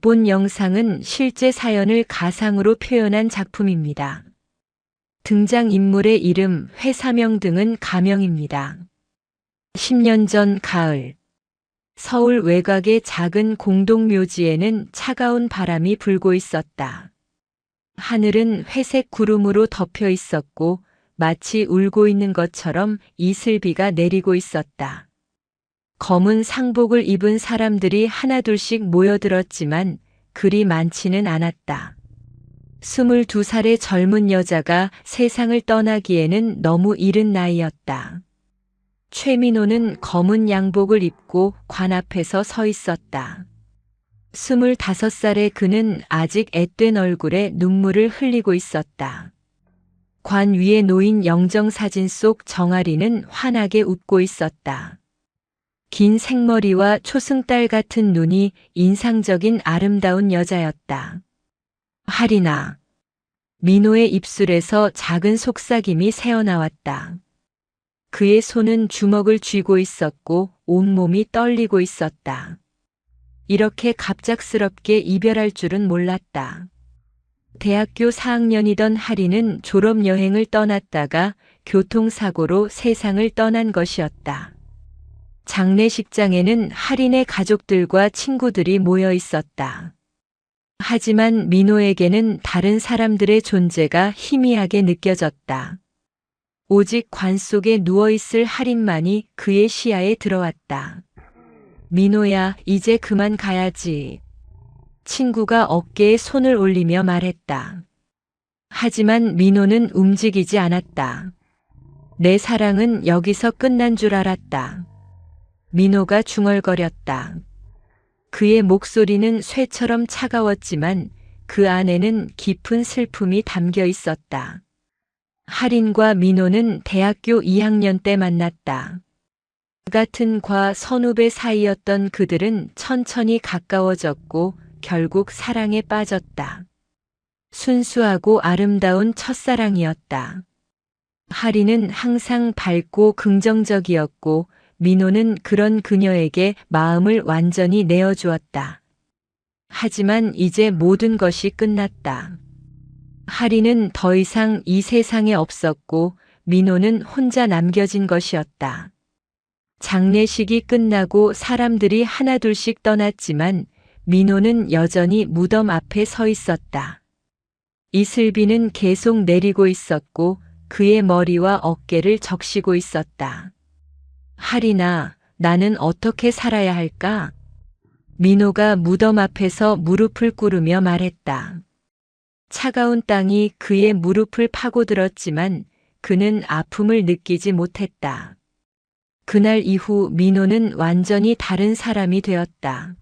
본 영상은 실제 사연을 가상으로 표현한 작품입니다. 등장인물의 이름, 회사명 등은 가명입니다. 10년 전 가을, 서울 외곽의 작은 공동묘지에는 차가운 바람이 불고 있었다. 하늘은 회색 구름으로 덮여 있었고 마치 울고 있는 것처럼 이슬비가 내리고 있었다. 검은 상복을 입은 사람들이 하나둘씩 모여들었지만 그리 많지는 않았다. 22살의 젊은 여자가 세상을 떠나기에는 너무 이른 나이였다. 최민호는 검은 양복을 입고 관 앞에서 서 있었다. 25살의 그는 아직 앳된 얼굴에 눈물을 흘리고 있었다. 관 위에 놓인 영정사진 속 정아리는 환하게 웃고 있었다. 긴 생머리와 초승달 같은 눈이 인상적인 아름다운 여자였다. 하리나. 민호의 입술에서 작은 속삭임이 새어나왔다. 그의 손은 주먹을 쥐고 있었고 온몸이 떨리고 있었다. 이렇게 갑작스럽게 이별할 줄은 몰랐다. 대학교 4학년이던 하리는 졸업여행을 떠났다가 교통사고로 세상을 떠난 것이었다. 장례식장에는 하린의 가족들과 친구들이 모여 있었다. 하지만 민호에게는 다른 사람들의 존재가 희미하게 느껴졌다. 오직 관 속에 누워있을 하린만이 그의 시야에 들어왔다. 민호야, 이제 그만 가야지. 친구가 어깨에 손을 올리며 말했다. 하지만 민호는 움직이지 않았다. 내 사랑은 여기서 끝난 줄 알았다. 민호가 중얼거렸다. 그의 목소리는 쇠처럼 차가웠지만 그 안에는 깊은 슬픔이 담겨 있었다. 하린과 민호는 대학교 2학년 때 만났다. 같은 과 선후배 사이였던 그들은 천천히 가까워졌고 결국 사랑에 빠졌다. 순수하고 아름다운 첫사랑이었다. 하린은 항상 밝고 긍정적이었고 민호는 그런 그녀에게 마음을 완전히 내어주었다. 하지만 이제 모든 것이 끝났다. 하린은 더 이상 이 세상에 없었고 민호는 혼자 남겨진 것이었다. 장례식이 끝나고 사람들이 하나둘씩 떠났지만 민호는 여전히 무덤 앞에 서 있었다. 이슬비는 계속 내리고 있었고 그의 머리와 어깨를 적시고 있었다. 하리나, 나는 어떻게 살아야 할까? 민호가 무덤 앞에서 무릎을 꿇으며 말했다. 차가운 땅이 그의 무릎을 파고들었지만 그는 아픔을 느끼지 못했다. 그날 이후 민호는 완전히 다른 사람이 되었다.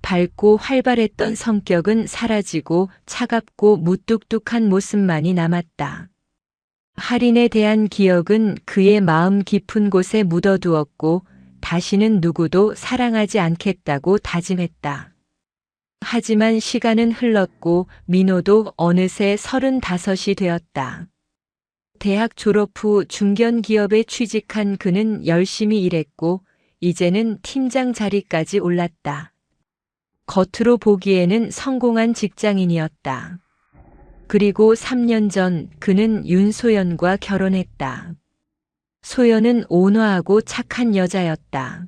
밝고 활발했던 성격은 사라지고 차갑고 무뚝뚝한 모습만이 남았다. 하린에 대한 기억은 그의 마음 깊은 곳에 묻어두었고 다시는 누구도 사랑하지 않겠다고 다짐했다. 하지만 시간은 흘렀고 민호도 어느새 35이 되었다. 대학 졸업 후 중견기업에 취직한 그는 열심히 일했고 이제는 팀장 자리까지 올랐다. 겉으로 보기에는 성공한 직장인이었다. 그리고 3년 전 그는 윤소연과 결혼했다. 소연은 온화하고 착한 여자였다.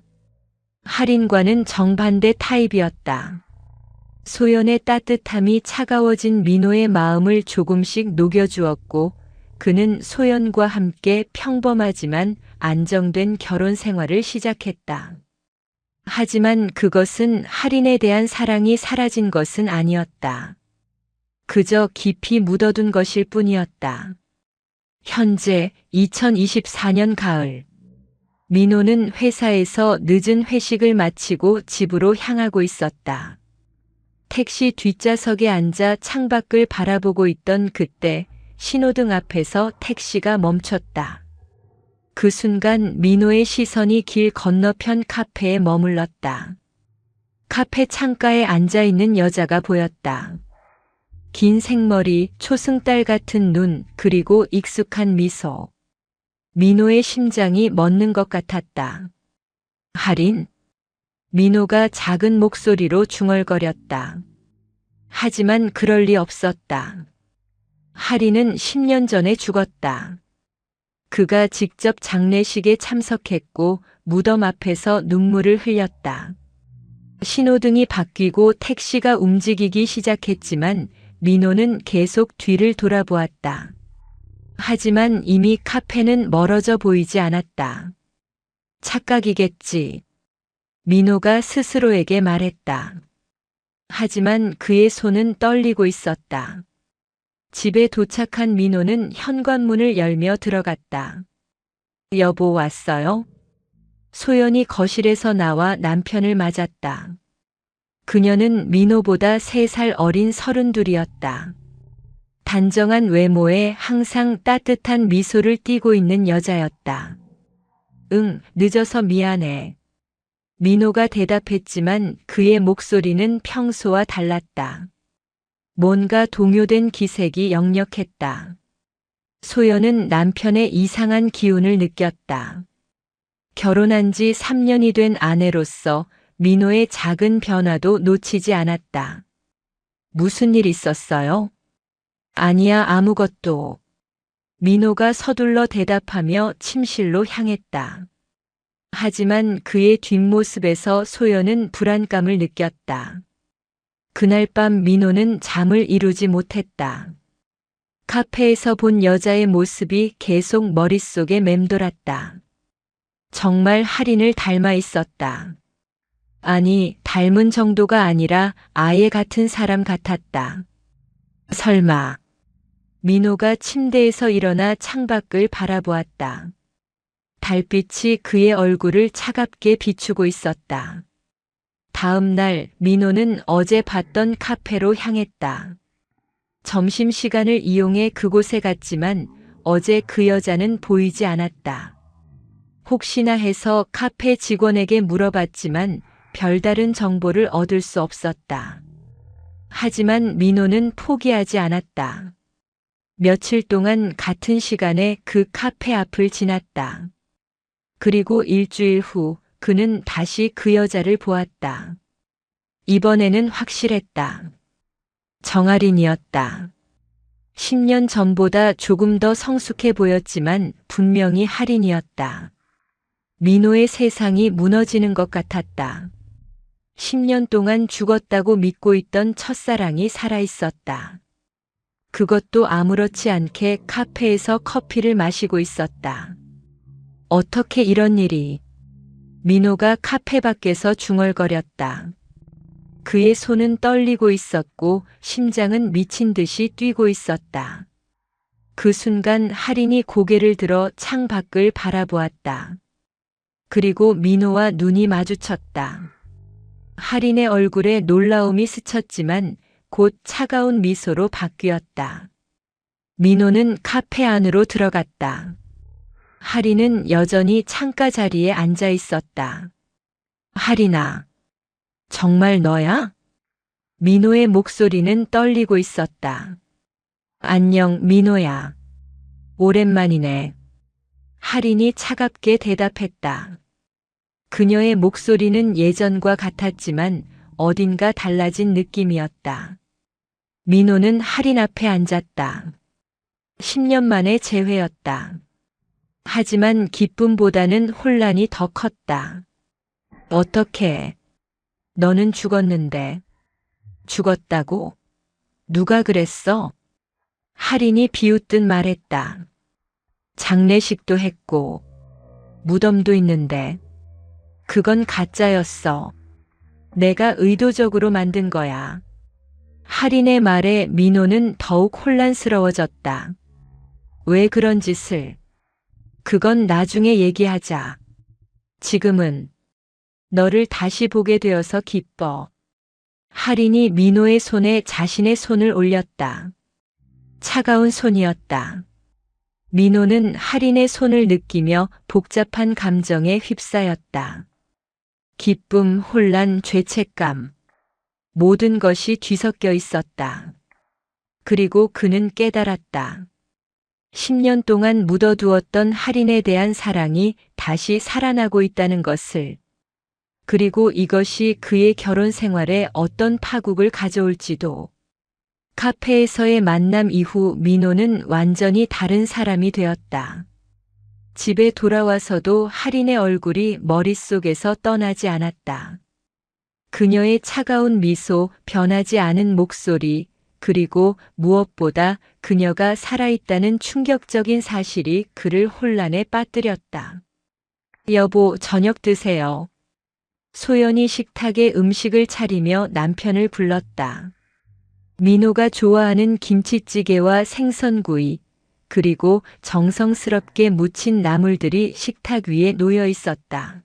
하린과는 정반대 타입이었다. 소연의 따뜻함이 차가워진 민호의 마음을 조금씩 녹여주었고 그는 소연과 함께 평범하지만 안정된 결혼 생활을 시작했다. 하지만 그것은 하린에 대한 사랑이 사라진 것은 아니었다. 그저 깊이 묻어둔 것일 뿐이었다. 현재 2024년 가을, 민호는 회사에서 늦은 회식을 마치고 집으로 향하고 있었다. 택시 뒷좌석에 앉아 창밖을 바라보고 있던 그때 신호등 앞에서 택시가 멈췄다. 그 순간 민호의 시선이 길 건너편 카페에 머물렀다. 카페 창가에 앉아있는 여자가 보였다. 긴 생머리, 초승달 같은 눈, 그리고 익숙한 미소. 민호의 심장이 멎는 것 같았다. 하린? 민호가 작은 목소리로 중얼거렸다. 하지만 그럴 리 없었다. 하리는 10년 전에 죽었다. 그가 직접 장례식에 참석했고 무덤 앞에서 눈물을 흘렸다. 신호등이 바뀌고 택시가 움직이기 시작했지만 민호는 계속 뒤를 돌아보았다. 하지만 이미 카페는 멀어져 보이지 않았다. 착각이겠지. 민호가 스스로에게 말했다. 하지만 그의 손은 떨리고 있었다. 집에 도착한 민호는 현관문을 열며 들어갔다. 여보 왔어요? 소연이 거실에서 나와 남편을 맞았다. 그녀는 민호보다 3살 어린 32이었다. 단정한 외모에 항상 따뜻한 미소를 띠고 있는 여자였다. 응, 늦어서 미안해. 민호가 대답했지만 그의 목소리는 평소와 달랐다. 뭔가 동요된 기색이 역력했다. 소연은 남편의 이상한 기운을 느꼈다. 결혼한 지 3년이 된 아내로서 민호의 작은 변화도 놓치지 않았다. 무슨 일 있었어요? 아니야, 아무것도. 민호가 서둘러 대답하며 침실로 향했다. 하지만 그의 뒷모습에서 소연은 불안감을 느꼈다. 그날 밤 민호는 잠을 이루지 못했다. 카페에서 본 여자의 모습이 계속 머릿속에 맴돌았다. 정말 할인을 닮아 있었다. 아니, 닮은 정도가 아니라 아예 같은 사람 같았다. 설마. 민호가 침대에서 일어나 창밖을 바라보았다. 달빛이 그의 얼굴을 차갑게 비추고 있었다. 다음 날 민호는 어제 봤던 카페로 향했다. 점심시간을 이용해 그곳에 갔지만 어제 그 여자는 보이지 않았다. 혹시나 해서 카페 직원에게 물어봤지만 별다른 정보를 얻을 수 없었다. 하지만 민호는 포기하지 않았다. 며칠 동안 같은 시간에 그 카페 앞을 지났다. 그리고 일주일 후 그는 다시 그 여자를 보았다. 이번에는 확실했다. 정아린이었다. 10년 전보다 조금 더 성숙해 보였지만 분명히 할인이었다. 민호의 세상이 무너지는 것 같았다. 10년 동안 죽었다고 믿고 있던 첫사랑이 살아있었다. 그것도 아무렇지 않게 카페에서 커피를 마시고 있었다. 어떻게 이런 일이? 민호가 카페 밖에서 중얼거렸다. 그의 손은 떨리고 있었고 심장은 미친 듯이 뛰고 있었다. 그 순간 할인이 고개를 들어 창 밖을 바라보았다. 그리고 민호와 눈이 마주쳤다. 할인의 얼굴에 놀라움이 스쳤지만 곧 차가운 미소로 바뀌었다. 민호는 카페 안으로 들어갔다. 할인은 여전히 창가 자리에 앉아 있었다. 할인아, 정말 너야? 민호의 목소리는 떨리고 있었다. 안녕, 민호야. 오랜만이네. 할인이 차갑게 대답했다. 그녀의 목소리는 예전과 같았지만 어딘가 달라진 느낌이었다. 민호는 할인 앞에 앉았다. 10년 만에 재회였다. 하지만 기쁨보다는 혼란이 더 컸다. 어떻게? 너는 죽었는데. 죽었다고? 누가 그랬어? 할인이 비웃듯 말했다. 장례식도 했고, 무덤도 있는데. 그건 가짜였어. 내가 의도적으로 만든 거야. 할인의 말에 민호는 더욱 혼란스러워졌다. 왜 그런 짓을? 그건 나중에 얘기하자. 지금은 너를 다시 보게 되어서 기뻐. 할인이 민호의 손에 자신의 손을 올렸다. 차가운 손이었다. 민호는 할인의 손을 느끼며 복잡한 감정에 휩싸였다. 기쁨, 혼란, 죄책감. 모든 것이 뒤섞여 있었다. 그리고 그는 깨달았다. 10년 동안 묻어두었던 할인에 대한 사랑이 다시 살아나고 있다는 것을. 그리고 이것이 그의 결혼 생활에 어떤 파국을 가져올지도. 카페에서의 만남 이후 민호는 완전히 다른 사람이 되었다. 집에 돌아와서도 할인의 얼굴이 머릿속에서 떠나지 않았다. 그녀의 차가운 미소, 변하지 않은 목소리, 그리고 무엇보다 그녀가 살아있다는 충격적인 사실이 그를 혼란에 빠뜨렸다. 여보, 저녁 드세요. 소연이 식탁에 음식을 차리며 남편을 불렀다. 민호가 좋아하는 김치찌개와 생선구이, 그리고 정성스럽게 무친 나물들이 식탁 위에 놓여 있었다.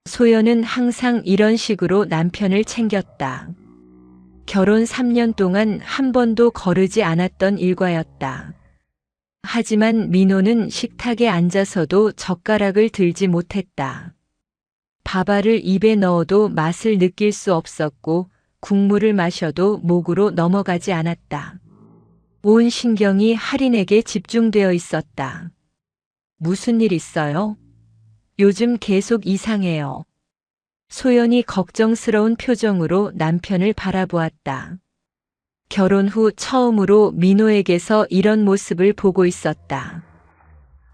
소연은 항상 이런 식으로 남편을 챙겼다. 결혼 3년 동안 한 번도 거르지 않았던 일과였다. 하지만 민호는 식탁에 앉아서도 젓가락을 들지 못했다. 밥알을 입에 넣어도 맛을 느낄 수 없었고 국물을 마셔도 목으로 넘어가지 않았다. 온 신경이 할인에게 집중되어 있었다. 무슨 일 있어요? 요즘 계속 이상해요. 소연이 걱정스러운 표정으로 남편을 바라보았다. 결혼 후 처음으로 민호에게서 이런 모습을 보고 있었다.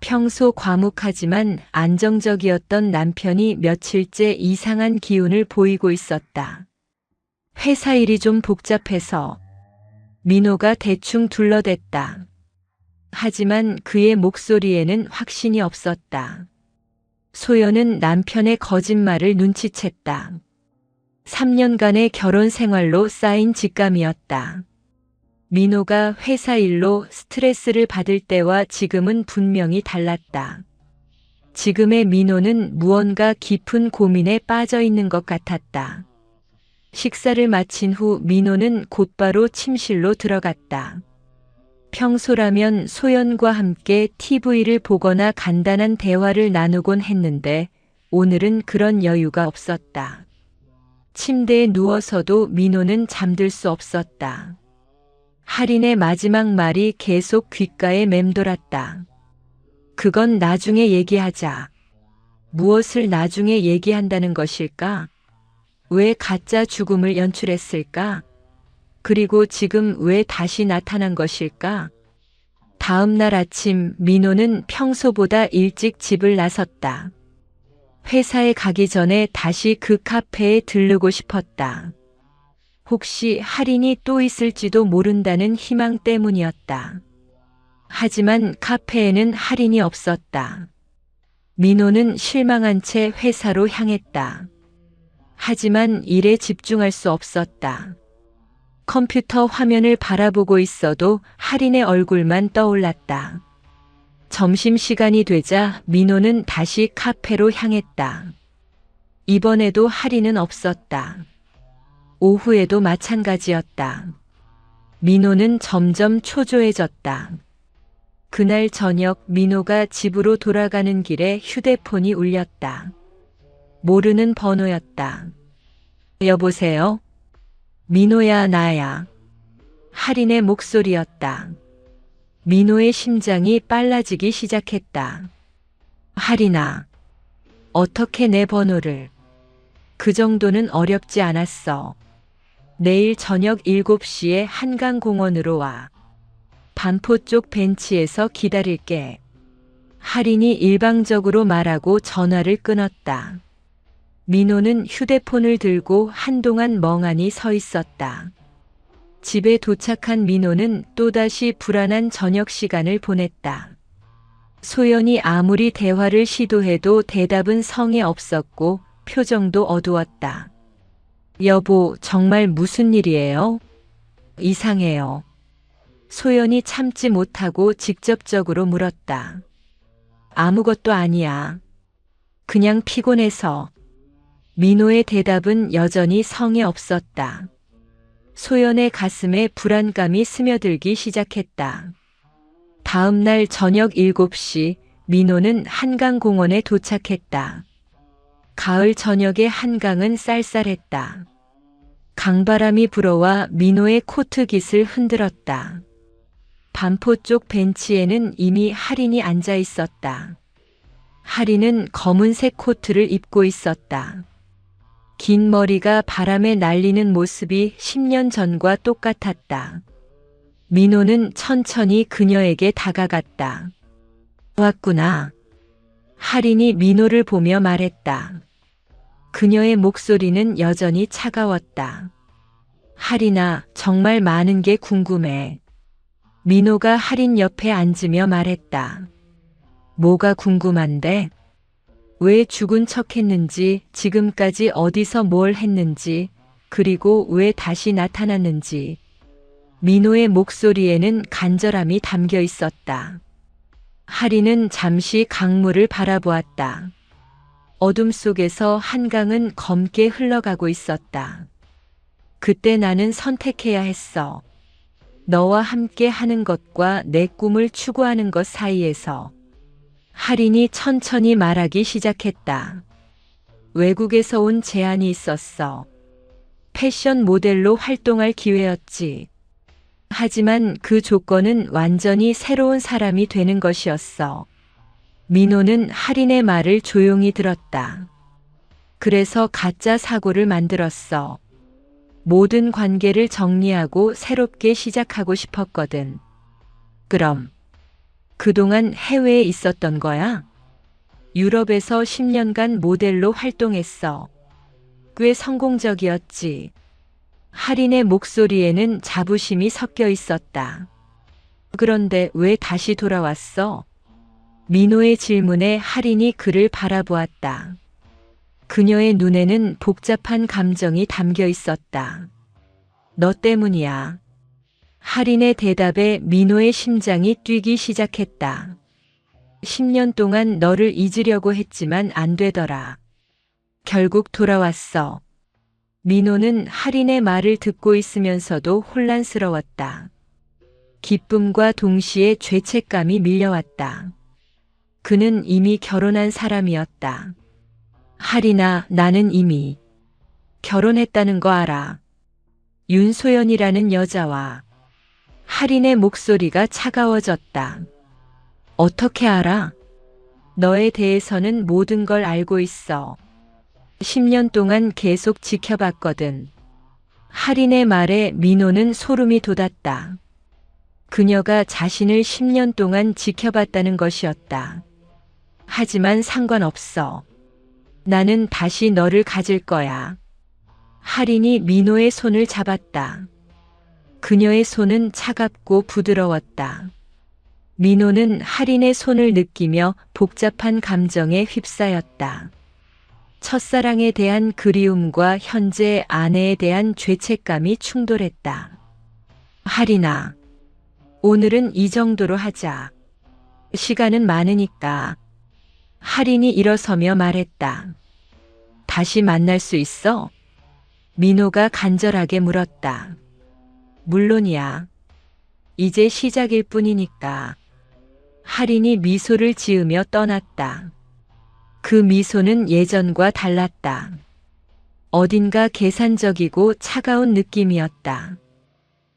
평소 과묵하지만 안정적이었던 남편이 며칠째 이상한 기운을 보이고 있었다. 회사 일이 좀 복잡해서. 민호가 대충 둘러댔다. 하지만 그의 목소리에는 확신이 없었다. 소연은 남편의 거짓말을 눈치챘다. 3년간의 결혼 생활로 쌓인 직감이었다. 민호가 회사 일로 스트레스를 받을 때와 지금은 분명히 달랐다. 지금의 민호는 무언가 깊은 고민에 빠져 있는 것 같았다. 식사를 마친 후 민호는 곧바로 침실로 들어갔다. 평소라면 소연과 함께 TV를 보거나 간단한 대화를 나누곤 했는데 오늘은 그런 여유가 없었다. 침대에 누워서도 민호는 잠들 수 없었다. 할인의 마지막 말이 계속 귓가에 맴돌았다. 그건 나중에 얘기하자. 무엇을 나중에 얘기한다는 것일까? 왜 가짜 죽음을 연출했을까? 그리고 지금 왜 다시 나타난 것일까? 다음 날 아침 민호는 평소보다 일찍 집을 나섰다. 회사에 가기 전에 다시 그 카페에 들르고 싶었다. 혹시 할인이 또 있을지도 모른다는 희망 때문이었다. 하지만 카페에는 할인이 없었다. 민호는 실망한 채 회사로 향했다. 하지만 일에 집중할 수 없었다. 컴퓨터 화면을 바라보고 있어도 할인의 얼굴만 떠올랐다. 점심시간이 되자 민호는 다시 카페로 향했다. 이번에도 할인은 없었다. 오후에도 마찬가지였다. 민호는 점점 초조해졌다. 그날 저녁 민호가 집으로 돌아가는 길에 휴대폰이 울렸다. 모르는 번호였다. 여보세요? 민호야, 나야. 할인의 목소리였다. 민호의 심장이 빨라지기 시작했다. 할인아, 어떻게 내 번호를? 그 정도는 어렵지 않았어. 내일 저녁 7시에 한강공원으로 와. 반포 쪽 벤치에서 기다릴게. 할인이 일방적으로 말하고 전화를 끊었다. 민호는 휴대폰을 들고 한동안 멍하니 서 있었다. 집에 도착한 민호는 또다시 불안한 저녁 시간을 보냈다. 소연이 아무리 대화를 시도해도 대답은 성에 없었고 표정도 어두웠다. 여보, 정말 무슨 일이에요? 이상해요. 소연이 참지 못하고 직접적으로 물었다. 아무것도 아니야. 그냥 피곤해서. 민호의 대답은 여전히 성에 없었다. 소연의 가슴에 불안감이 스며들기 시작했다. 다음 날 저녁 7시 민호는 한강공원에 도착했다. 가을 저녁의 한강은 쌀쌀했다. 강바람이 불어와 민호의 코트깃을 흔들었다. 반포 쪽 벤치에는 이미 할인이 앉아 있었다. 할인은 검은색 코트를 입고 있었다. 긴 머리가 바람에 날리는 모습이 10년 전과 똑같았다. 민호는 천천히 그녀에게 다가갔다. 왔구나. 할인이 민호를 보며 말했다. 그녀의 목소리는 여전히 차가웠다. 할인아, 정말 많은 게 궁금해. 민호가 할인 옆에 앉으며 말했다. 뭐가 궁금한데? 왜 죽은 척 했는지, 지금까지 어디서 뭘 했는지, 그리고 왜 다시 나타났는지. 민호의 목소리에는 간절함이 담겨 있었다. 할인은 잠시 강물을 바라보았다. 어둠 속에서 한강은 검게 흘러가고 있었다. 그때 나는 선택해야 했어. 너와 함께 하는 것과 내 꿈을 추구하는 것 사이에서. 할인이 천천히 말하기 시작했다. 외국에서 온 제안이 있었어. 패션 모델로 활동할 기회였지. 하지만 그 조건은 완전히 새로운 사람이 되는 것이었어. 민호는 할인의 말을 조용히 들었다. 그래서 가짜 사고를 만들었어. 모든 관계를 정리하고 새롭게 시작하고 싶었거든. 그럼 그동안 해외에 있었던 거야? 유럽에서 10년간 모델로 활동했어. 꽤 성공적이었지. 할인의 목소리에는 자부심이 섞여 있었다. 그런데 왜 다시 돌아왔어? 민호의 질문에 할인이 그를 바라보았다. 그녀의 눈에는 복잡한 감정이 담겨 있었다. 너 때문이야. 할인의 대답에 민호의 심장이 뛰기 시작했다. 10년 동안 너를 잊으려고 했지만 안 되더라. 결국 돌아왔어. 민호는 할인의 말을 듣고 있으면서도 혼란스러웠다. 기쁨과 동시에 죄책감이 밀려왔다. 그는 이미 결혼한 사람이었다. 할인아, 나는 이미 결혼했다는 거 알아. 윤소연이라는 여자와. 할인의 목소리가 차가워졌다. 어떻게 알아? 너에 대해서는 모든 걸 알고 있어. 10년 동안 계속 지켜봤거든. 할인의 말에 민호는 소름이 돋았다. 그녀가 자신을 10년 동안 지켜봤다는 것이었다. 하지만 상관없어. 나는 다시 너를 가질 거야. 할인이 민호의 손을 잡았다. 그녀의 손은 차갑고 부드러웠다. 민호는 할인의 손을 느끼며 복잡한 감정에 휩싸였다. 첫사랑에 대한 그리움과 현재 아내에 대한 죄책감이 충돌했다. 할인아, 오늘은 이 정도로 하자. 시간은 많으니까. 할인이 일어서며 말했다. 다시 만날 수 있어? 민호가 간절하게 물었다. 물론이야. 이제 시작일 뿐이니까. 할인이 미소를 지으며 떠났다. 그 미소는 예전과 달랐다. 어딘가 계산적이고 차가운 느낌이었다.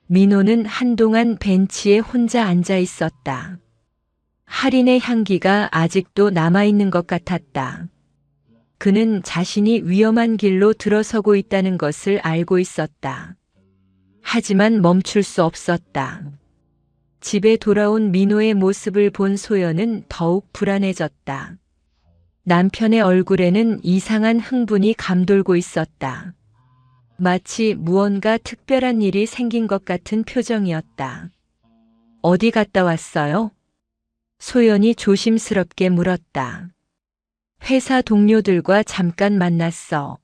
민호는 한동안 벤치에 혼자 앉아 있었다. 할인의 향기가 아직도 남아있는 것 같았다. 그는 자신이 위험한 길로 들어서고 있다는 것을 알고 있었다. 하지만 멈출 수 없었다. 집에 돌아온 민호의 모습을 본 소연은 더욱 불안해졌다. 남편의 얼굴에는 이상한 흥분이 감돌고 있었다. 마치 무언가 특별한 일이 생긴 것 같은 표정이었다. 어디 갔다 왔어요? 소연이 조심스럽게 물었다. 회사 동료들과 잠깐 만났어.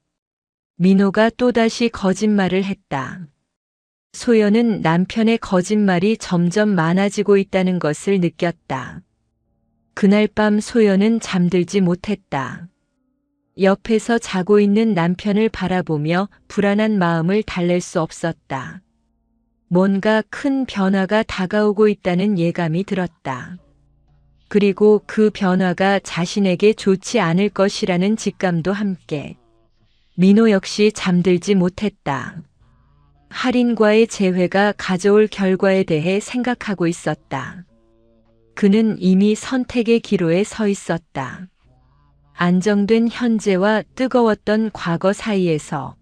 민호가 또다시 거짓말을 했다. 소연은 남편의 거짓말이 점점 많아지고 있다는 것을 느꼈다. 그날 밤 소연은 잠들지 못했다. 옆에서 자고 있는 남편을 바라보며 불안한 마음을 달랠 수 없었다. 뭔가 큰 변화가 다가오고 있다는 예감이 들었다. 그리고 그 변화가 자신에게 좋지 않을 것이라는 직감도 함께. 민호 역시 잠들지 못했다. 할인과의 재회가 가져올 결과에 대해 생각하고 있었다. 그는 이미 선택의 기로에 서 있었다. 안정된 현재와 뜨거웠던 과거 사이에서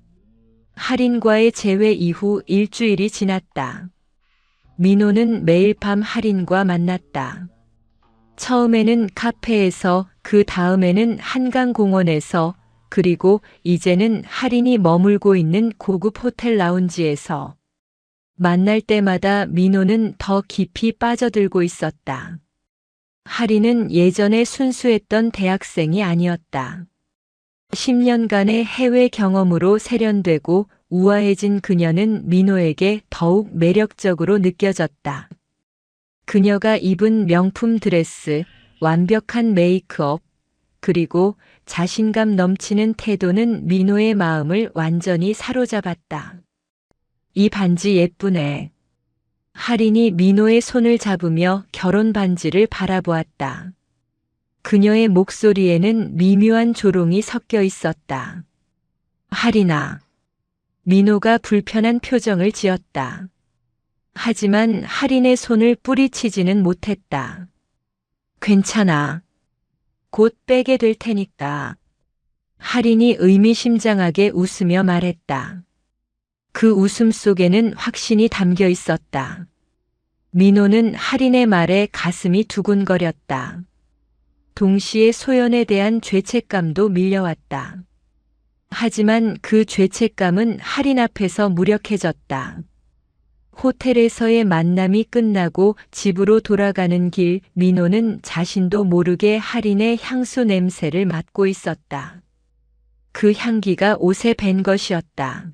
할인과의 재회 이후 일주일이 지났다. 민호는 매일 밤 할인과 만났다. 처음에는 카페에서, 그 다음에는 한강공원에서, 그리고 이제는 할인이 머물고 있는 고급 호텔 라운지에서. 만날 때마다 민호는 더 깊이 빠져들고 있었다. 할인은 예전에 순수했던 대학생이 아니었다. 10년간의 해외 경험으로 세련되고 우아해진 그녀는 민호에게 더욱 매력적으로 느껴졌다. 그녀가 입은 명품 드레스, 완벽한 메이크업, 그리고 자신감 넘치는 태도는 민호의 마음을 완전히 사로잡았다. 이 반지 예쁘네. 할인이 민호의 손을 잡으며 결혼 반지를 바라보았다. 그녀의 목소리에는 미묘한 조롱이 섞여 있었다. 할인아. 민호가 불편한 표정을 지었다. 하지만 할인의 손을 뿌리치지는 못했다. 괜찮아. 곧 빼게 될 테니까. 할인이 의미심장하게 웃으며 말했다. 그 웃음 속에는 확신이 담겨 있었다. 민호는 할인의 말에 가슴이 두근거렸다. 동시에 소연에 대한 죄책감도 밀려왔다. 하지만 그 죄책감은 할인 앞에서 무력해졌다. 호텔에서의 만남이 끝나고 집으로 돌아가는 길, 민호는 자신도 모르게 할인의 향수 냄새를 맡고 있었다. 그 향기가 옷에 밴 것이었다.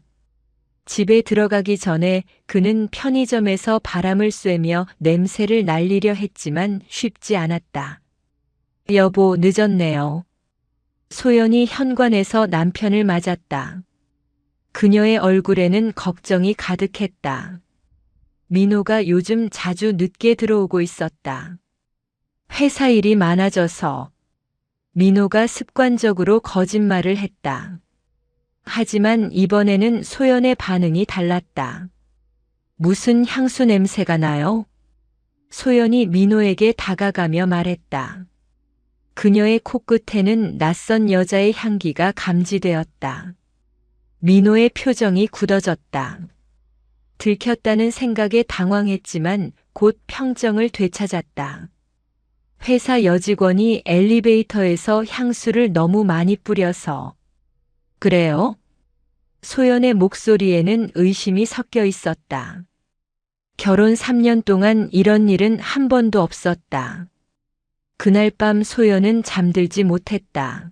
집에 들어가기 전에 그는 편의점에서 바람을 쐬며 냄새를 날리려 했지만 쉽지 않았다. 여보, 늦었네요. 소연이 현관에서 남편을 맞았다. 그녀의 얼굴에는 걱정이 가득했다. 민호가 요즘 자주 늦게 들어오고 있었다. 회사 일이 많아져서. 민호가 습관적으로 거짓말을 했다. 하지만 이번에는 소연의 반응이 달랐다. 무슨 향수 냄새가 나요? 소연이 민호에게 다가가며 말했다. 그녀의 코끝에는 낯선 여자의 향기가 감지되었다. 민호의 표정이 굳어졌다. 들켰다는 생각에 당황했지만 곧 평정을 되찾았다. 회사 여직원이 엘리베이터에서 향수를 너무 많이 뿌려서. 그래요? 소연의 목소리에는 의심이 섞여 있었다. 결혼 3년 동안 이런 일은 한 번도 없었다. 그날 밤 소연은 잠들지 못했다.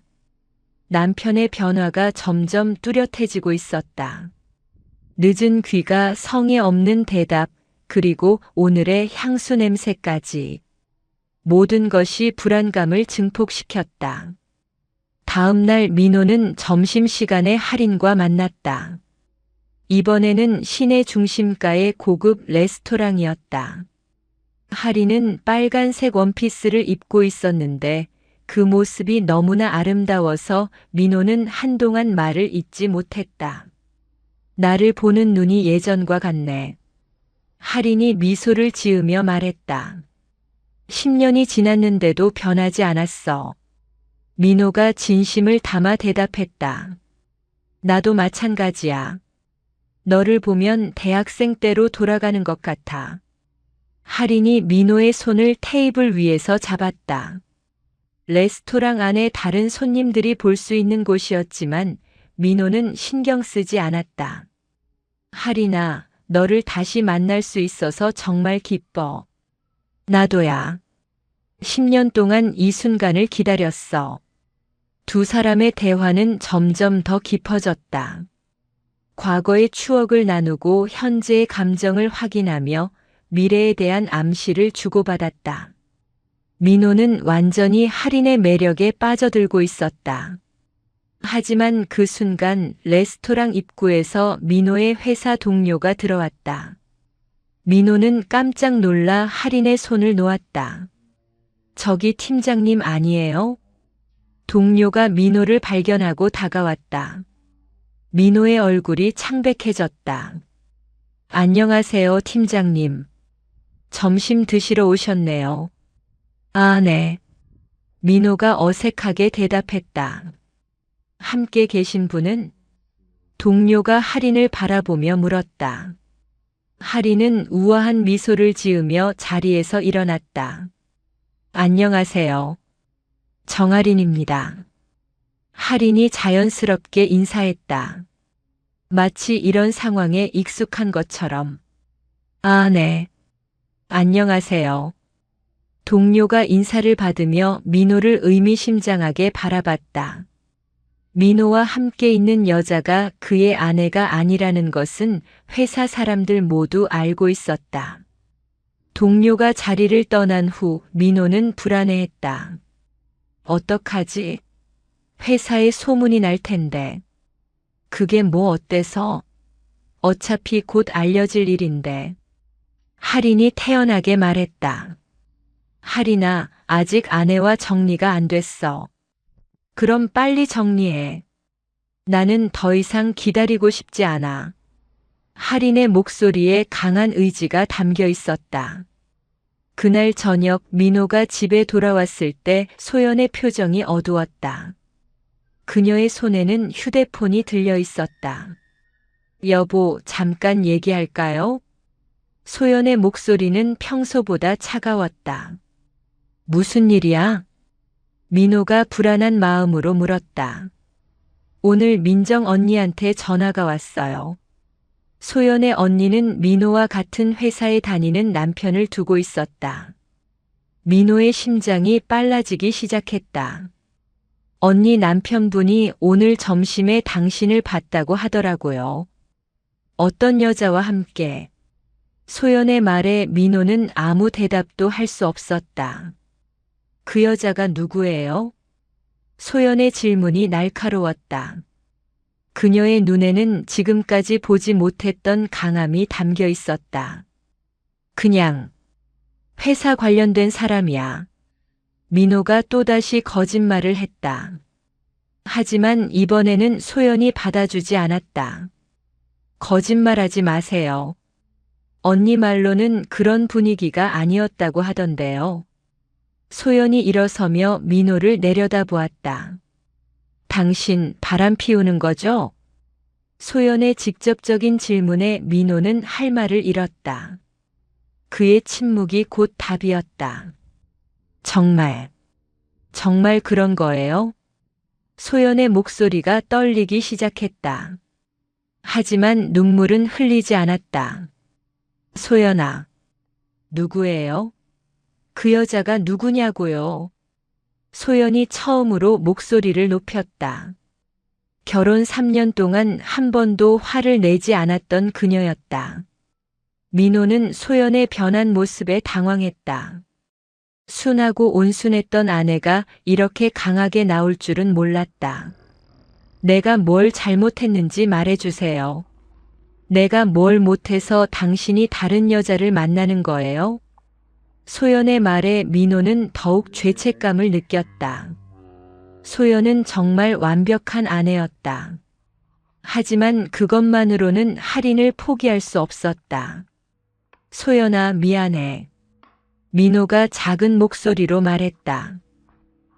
남편의 변화가 점점 뚜렷해지고 있었다. 늦은 귀가 성의 없는 대답, 그리고 오늘의 향수 냄새까지. 모든 것이 불안감을 증폭시켰다. 다음 날 민호는 점심시간에 할인과 만났다. 이번에는 시내 중심가의 고급 레스토랑이었다. 할인은 빨간색 원피스를 입고 있었는데 그 모습이 너무나 아름다워서 민호는 한동안 말을 잇지 못했다. 나를 보는 눈이 예전과 같네. 할인이 미소를 지으며 말했다. 10년이 지났는데도 변하지 않았어. 민호가 진심을 담아 대답했다. 나도 마찬가지야. 너를 보면 대학생 때로 돌아가는 것 같아. 할인이 민호의 손을 테이블 위에서 잡았다. 레스토랑 안에 다른 손님들이 볼 수 있는 곳이었지만 민호는 신경 쓰지 않았다. 할인아, 너를 다시 만날 수 있어서 정말 기뻐. 나도야. 10년 동안 이 순간을 기다렸어. 두 사람의 대화는 점점 더 깊어졌다. 과거의 추억을 나누고 현재의 감정을 확인하며 미래에 대한 암시를 주고받았다. 민호는 완전히 할인의 매력에 빠져들고 있었다. 하지만 그 순간 레스토랑 입구에서 민호의 회사 동료가 들어왔다. 민호는 깜짝 놀라 할인의 손을 놓았다. 저기 팀장님 아니에요? 동료가 민호를 발견하고 다가왔다. 민호의 얼굴이 창백해졌다. 안녕하세요, 팀장님. 점심 드시러 오셨네요. 아, 네. 민호가 어색하게 대답했다. 함께 계신 분은? 동료가 할인을 바라보며 물었다. 할인은 우아한 미소를 지으며 자리에서 일어났다. 안녕하세요. 정할인입니다. 할인이 자연스럽게 인사했다. 마치 이런 상황에 익숙한 것처럼. 아, 네. 안녕하세요. 동료가 인사를 받으며 민호를 의미심장하게 바라봤다. 민호와 함께 있는 여자가 그의 아내가 아니라는 것은 회사 사람들 모두 알고 있었다. 동료가 자리를 떠난 후 민호는 불안해했다. 어떡하지? 회사에 소문이 날 텐데. 그게 뭐 어때서? 어차피 곧 알려질 일인데. 할인이 태연하게 말했다. 할인아, 아직 아내와 정리가 안 됐어. 그럼 빨리 정리해. 나는 더 이상 기다리고 싶지 않아. 할인의 목소리에 강한 의지가 담겨 있었다. 그날 저녁 민호가 집에 돌아왔을 때 소연의 표정이 어두웠다. 그녀의 손에는 휴대폰이 들려 있었다. 여보, 잠깐 얘기할까요? 소연의 목소리는 평소보다 차가웠다. 무슨 일이야? 민호가 불안한 마음으로 물었다. 오늘 민정 언니한테 전화가 왔어요. 소연의 언니는 민호와 같은 회사에 다니는 남편을 두고 있었다. 민호의 심장이 빨라지기 시작했다. 언니 남편분이 오늘 점심에 당신을 봤다고 하더라고요. 어떤 여자와 함께. 소연의 말에 민호는 아무 대답도 할 수 없었다. 그 여자가 누구예요? 소연의 질문이 날카로웠다. 그녀의 눈에는 지금까지 보지 못했던 강함이 담겨 있었다. 그냥 회사 관련된 사람이야. 민호가 또다시 거짓말을 했다. 하지만 이번에는 소연이 받아주지 않았다. 거짓말하지 마세요. 언니 말로는 그런 분위기가 아니었다고 하던데요. 소연이 일어서며 민호를 내려다보았다. 당신 바람 피우는 거죠? 소연의 직접적인 질문에 민호는 할 말을 잃었다. 그의 침묵이 곧 답이었다. 정말 그런 거예요? 소연의 목소리가 떨리기 시작했다. 하지만 눈물은 흘리지 않았다. 소연아, 누구예요? 그 여자가 누구냐고요? 소연이 처음으로 목소리를 높였다. 결혼 3년 동안 한 번도 화를 내지 않았던 그녀였다. 민호는 소연의 변한 모습에 당황했다. 순하고 온순했던 아내가 이렇게 강하게 나올 줄은 몰랐다. 내가 뭘 잘못했는지 말해주세요. 내가 뭘 못해서 당신이 다른 여자를 만나는 거예요? 소연의 말에 민호는 더욱 죄책감을 느꼈다. 소연은 정말 완벽한 아내였다. 하지만 그것만으로는 할인을 포기할 수 없었다. 소연아, 미안해. 민호가 작은 목소리로 말했다.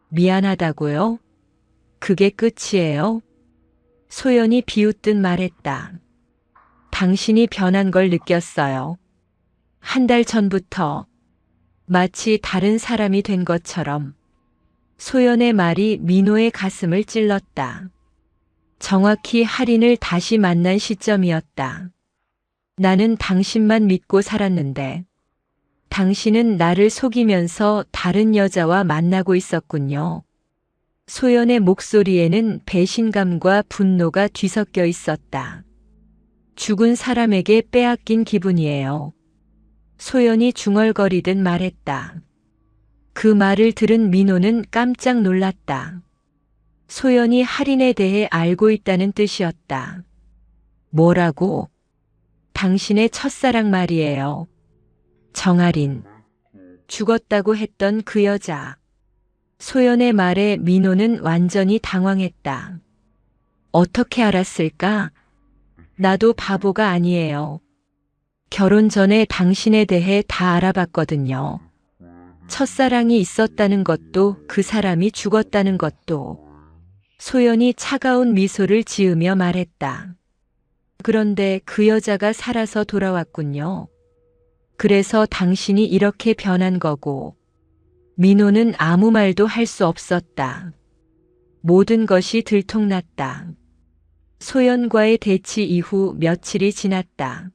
미안하다고요? 그게 끝이에요? 소연이 비웃듯 말했다. 당신이 변한 걸 느꼈어요. 한 달 전부터 마치 다른 사람이 된 것처럼. 소연의 말이 민호의 가슴을 찔렀다. 정확히 할인을 다시 만난 시점이었다. 나는 당신만 믿고 살았는데 당신은 나를 속이면서 다른 여자와 만나고 있었군요. 소연의 목소리에는 배신감과 분노가 뒤섞여 있었다. 죽은 사람에게 빼앗긴 기분이에요. 소연이 중얼거리듯 말했다. 그 말을 들은 민호는 깜짝 놀랐다. 소연이 할인에 대해 알고 있다는 뜻이었다. 뭐라고? 당신의 첫사랑 말이에요. 정할인. 죽었다고 했던 그 여자. 소연의 말에 민호는 완전히 당황했다. 어떻게 알았을까? 나도 바보가 아니에요. 결혼 전에 당신에 대해 다 알아봤거든요. 첫사랑이 있었다는 것도 그 사람이 죽었다는 것도. 소연이 차가운 미소를 지으며 말했다. 그런데 그 여자가 살아서 돌아왔군요. 그래서 당신이 이렇게 변한 거고. 민호는 아무 말도 할 수 없었다. 모든 것이 들통났다. 소연과의 대치 이후 며칠이 지났다.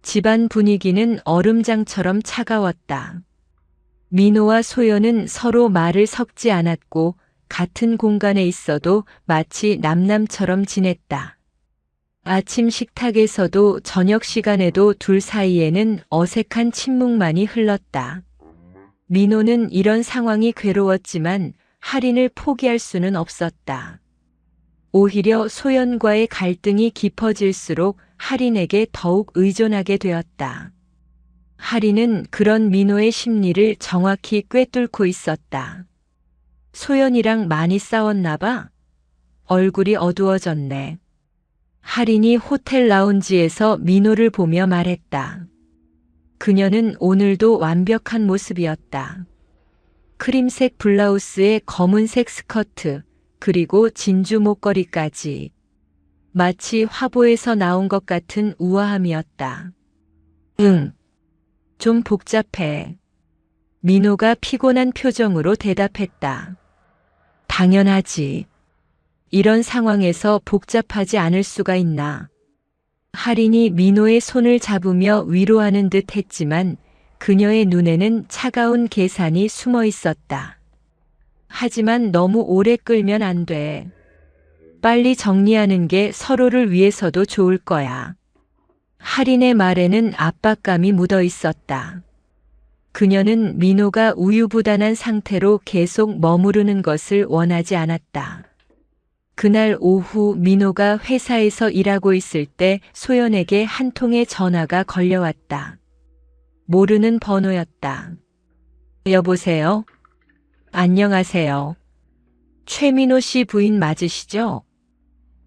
집안 분위기는 얼음장처럼 차가웠다. 민호와 소연은 서로 말을 섞지 않았고 같은 공간에 있어도 마치 남남처럼 지냈다. 아침 식탁에서도 저녁 시간에도 둘 사이에는 어색한 침묵만이 흘렀다. 민호는 이런 상황이 괴로웠지만 할인을 포기할 수는 없었다. 오히려 소연과의 갈등이 깊어질수록 할인에게 더욱 의존하게 되었다. 할인은 그런 민호의 심리를 정확히 꿰뚫고 있었다. 소연이랑 많이 싸웠나 봐. 얼굴이 어두워졌네. 할인이 호텔 라운지에서 민호를 보며 말했다. 그녀는 오늘도 완벽한 모습이었다. 크림색 블라우스에 검은색 스커트, 그리고 진주 목걸이까지. 마치 화보에서 나온 것 같은 우아함이었다. 응, 좀 복잡해. 민호가 피곤한 표정으로 대답했다. 당연하지. 이런 상황에서 복잡하지 않을 수가 있나. 할인이 민호의 손을 잡으며 위로하는 듯 했지만 그녀의 눈에는 차가운 계산이 숨어 있었다. 하지만 너무 오래 끌면 안 돼. 빨리 정리하는 게 서로를 위해서도 좋을 거야. 할인의 말에는 압박감이 묻어 있었다. 그녀는 민호가 우유부단한 상태로 계속 머무르는 것을 원하지 않았다. 그날 오후 민호가 회사에서 일하고 있을 때 소연에게 한 통의 전화가 걸려왔다. 모르는 번호였다. 여보세요? 안녕하세요. 최민호 씨 부인 맞으시죠?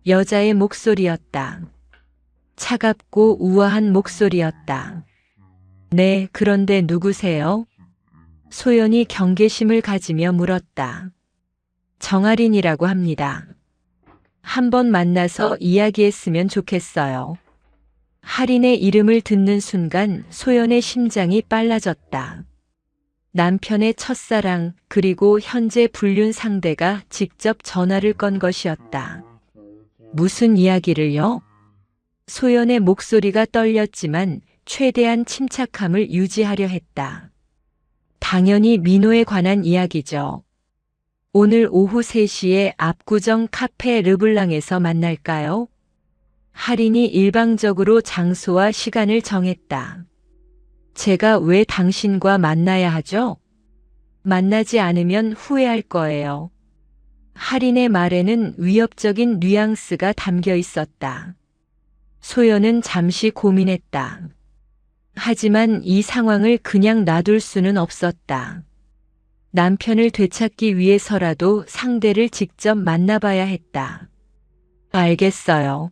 여자의 목소리였다. 차갑고 우아한 목소리였다. 네, 그런데 누구세요? 소연이 경계심을 가지며 물었다. 정아린이라고 합니다. 한번 만나서 이야기했으면 좋겠어요. 할인의 이름을 듣는 순간 소연의 심장이 빨라졌다. 남편의 첫사랑 그리고 현재 불륜 상대가 직접 전화를 건 것이었다. 무슨 이야기를요? 소연의 목소리가 떨렸지만 최대한 침착함을 유지하려 했다. 당연히 민호에 관한 이야기죠. 오늘 오후 3시에 압구정 카페 르블랑에서 만날까요? 할인이 일방적으로 장소와 시간을 정했다. 제가 왜 당신과 만나야 하죠? 만나지 않으면 후회할 거예요. 할인의 말에는 위협적인 뉘앙스가 담겨 있었다. 소연은 잠시 고민했다. 하지만 이 상황을 그냥 놔둘 수는 없었다. 남편을 되찾기 위해서라도 상대를 직접 만나봐야 했다. 알겠어요.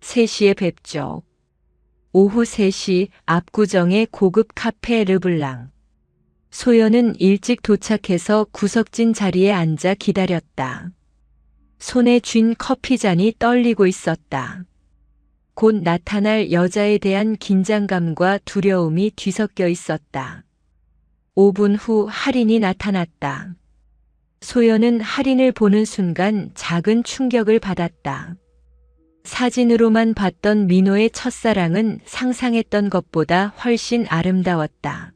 3시에 뵙죠. 오후 3시 압구정의 고급 카페 르블랑. 소연은 일찍 도착해서 구석진 자리에 앉아 기다렸다. 손에 쥔 커피잔이 떨리고 있었다. 곧 나타날 여자에 대한 긴장감과 두려움이 뒤섞여 있었다. 5분 후 할인이 나타났다. 소연은 할인을 보는 순간 작은 충격을 받았다. 사진으로만 봤던 민호의 첫사랑은 상상했던 것보다 훨씬 아름다웠다.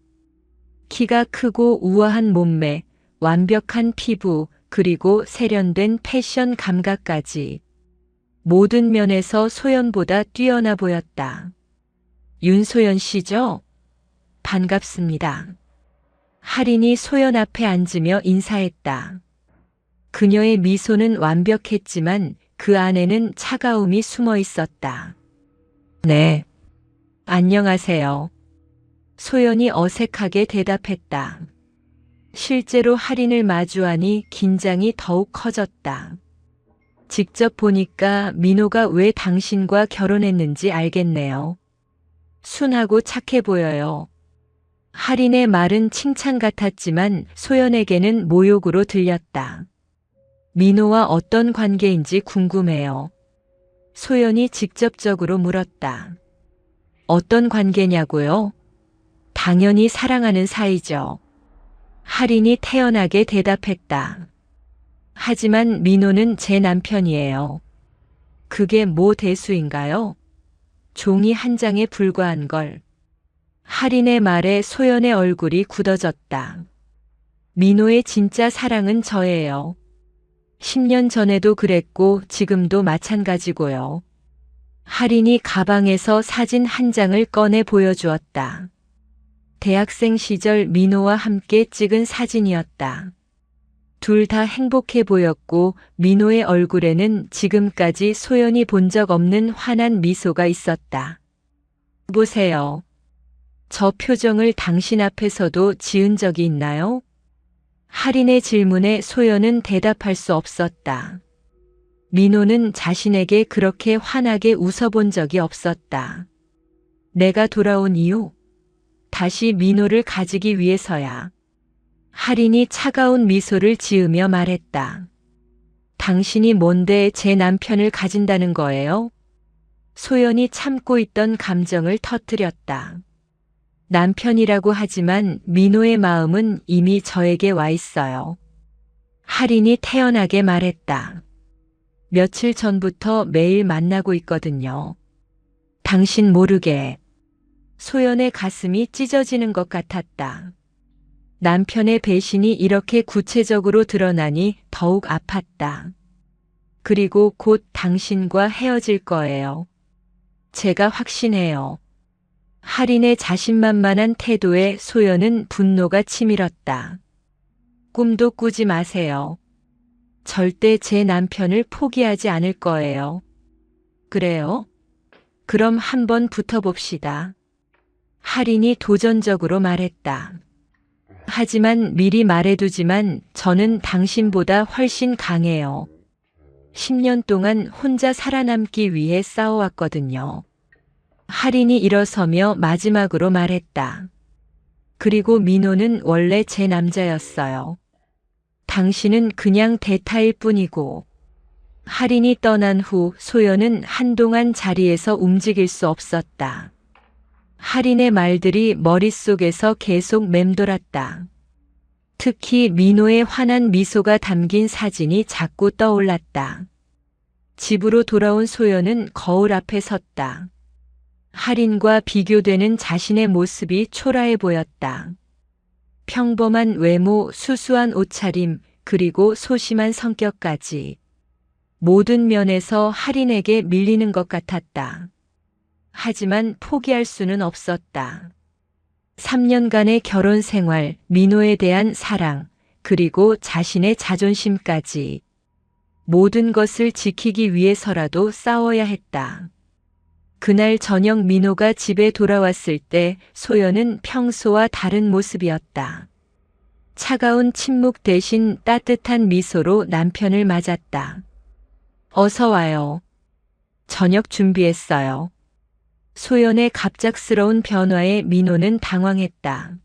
키가 크고 우아한 몸매, 완벽한 피부, 그리고 세련된 패션 감각까지. 모든 면에서 소연보다 뛰어나 보였다. 윤소연 씨죠? 반갑습니다. 할인이 소연 앞에 앉으며 인사했다. 그녀의 미소는 완벽했지만 그 안에는 차가움이 숨어 있었다. 네. 안녕하세요. 소연이 어색하게 대답했다. 실제로 할인을 마주하니 긴장이 더욱 커졌다. 직접 보니까 민호가 왜 당신과 결혼했는지 알겠네요. 순하고 착해 보여요. 할인의 말은 칭찬 같았지만 소연에게는 모욕으로 들렸다. 민호와 어떤 관계인지 궁금해요. 소연이 직접적으로 물었다. 어떤 관계냐고요? 당연히 사랑하는 사이죠. 할인이 태연하게 대답했다. 하지만 민호는 제 남편이에요. 그게 뭐 대수인가요? 종이 한 장에 불과한 걸. 할인의 말에 소연의 얼굴이 굳어졌다. 민호의 진짜 사랑은 저예요. 10년 전에도 그랬고 지금도 마찬가지고요. 할인이 가방에서 사진 한 장을 꺼내 보여주었다. 대학생 시절 민호와 함께 찍은 사진이었다. 둘 다 행복해 보였고 민호의 얼굴에는 지금까지 소연이 본 적 없는 환한 미소가 있었다. 보세요. 저 표정을 당신 앞에서도 지은 적이 있나요? 할인의 질문에 소연은 대답할 수 없었다. 민호는 자신에게 그렇게 환하게 웃어본 적이 없었다. 내가 돌아온 이유? 다시 민호를 가지기 위해서야. 할인이 차가운 미소를 지으며 말했다. 당신이 뭔데 제 남편을 가진다는 거예요? 소연이 참고 있던 감정을 터뜨렸다. 남편이라고 하지만 민호의 마음은 이미 저에게 와 있어요. 할인이 태연하게 말했다. 며칠 전부터 매일 만나고 있거든요. 당신 모르게. 소연의 가슴이 찢어지는 것 같았다. 남편의 배신이 이렇게 구체적으로 드러나니 더욱 아팠다. 그리고 곧 당신과 헤어질 거예요. 제가 확신해요. 할인의 자신만만한 태도에 소연은 분노가 치밀었다. 꿈도 꾸지 마세요. 절대 제 남편을 포기하지 않을 거예요. 그래요? 그럼 한번 붙어봅시다. 할인이 도전적으로 말했다. 하지만 미리 말해두지만 저는 당신보다 훨씬 강해요. 10년 동안 혼자 살아남기 위해 싸워왔거든요. 할인이 일어서며 마지막으로 말했다. 그리고 민호는 원래 제 남자였어요. 당신은 그냥 대타일 뿐이고. 할인이 떠난 후 소연은 한동안 자리에서 움직일 수 없었다. 할인의 말들이 머릿속에서 계속 맴돌았다. 특히 민호의 환한 미소가 담긴 사진이 자꾸 떠올랐다. 집으로 돌아온 소연은 거울 앞에 섰다. 할인과 비교되는 자신의 모습이 초라해 보였다. 평범한 외모, 수수한 옷차림, 그리고 소심한 성격까지 모든 면에서 할인에게 밀리는 것 같았다. 하지만 포기할 수는 없었다. 3년간의 결혼 생활, 민호에 대한 사랑, 그리고 자신의 자존심까지 모든 것을 지키기 위해서라도 싸워야 했다. 그날 저녁 민호가 집에 돌아왔을 때 소연은 평소와 다른 모습이었다. 차가운 침묵 대신 따뜻한 미소로 남편을 맞았다. 어서 와요. 저녁 준비했어요. 소연의 갑작스러운 변화에 민호는 당황했다.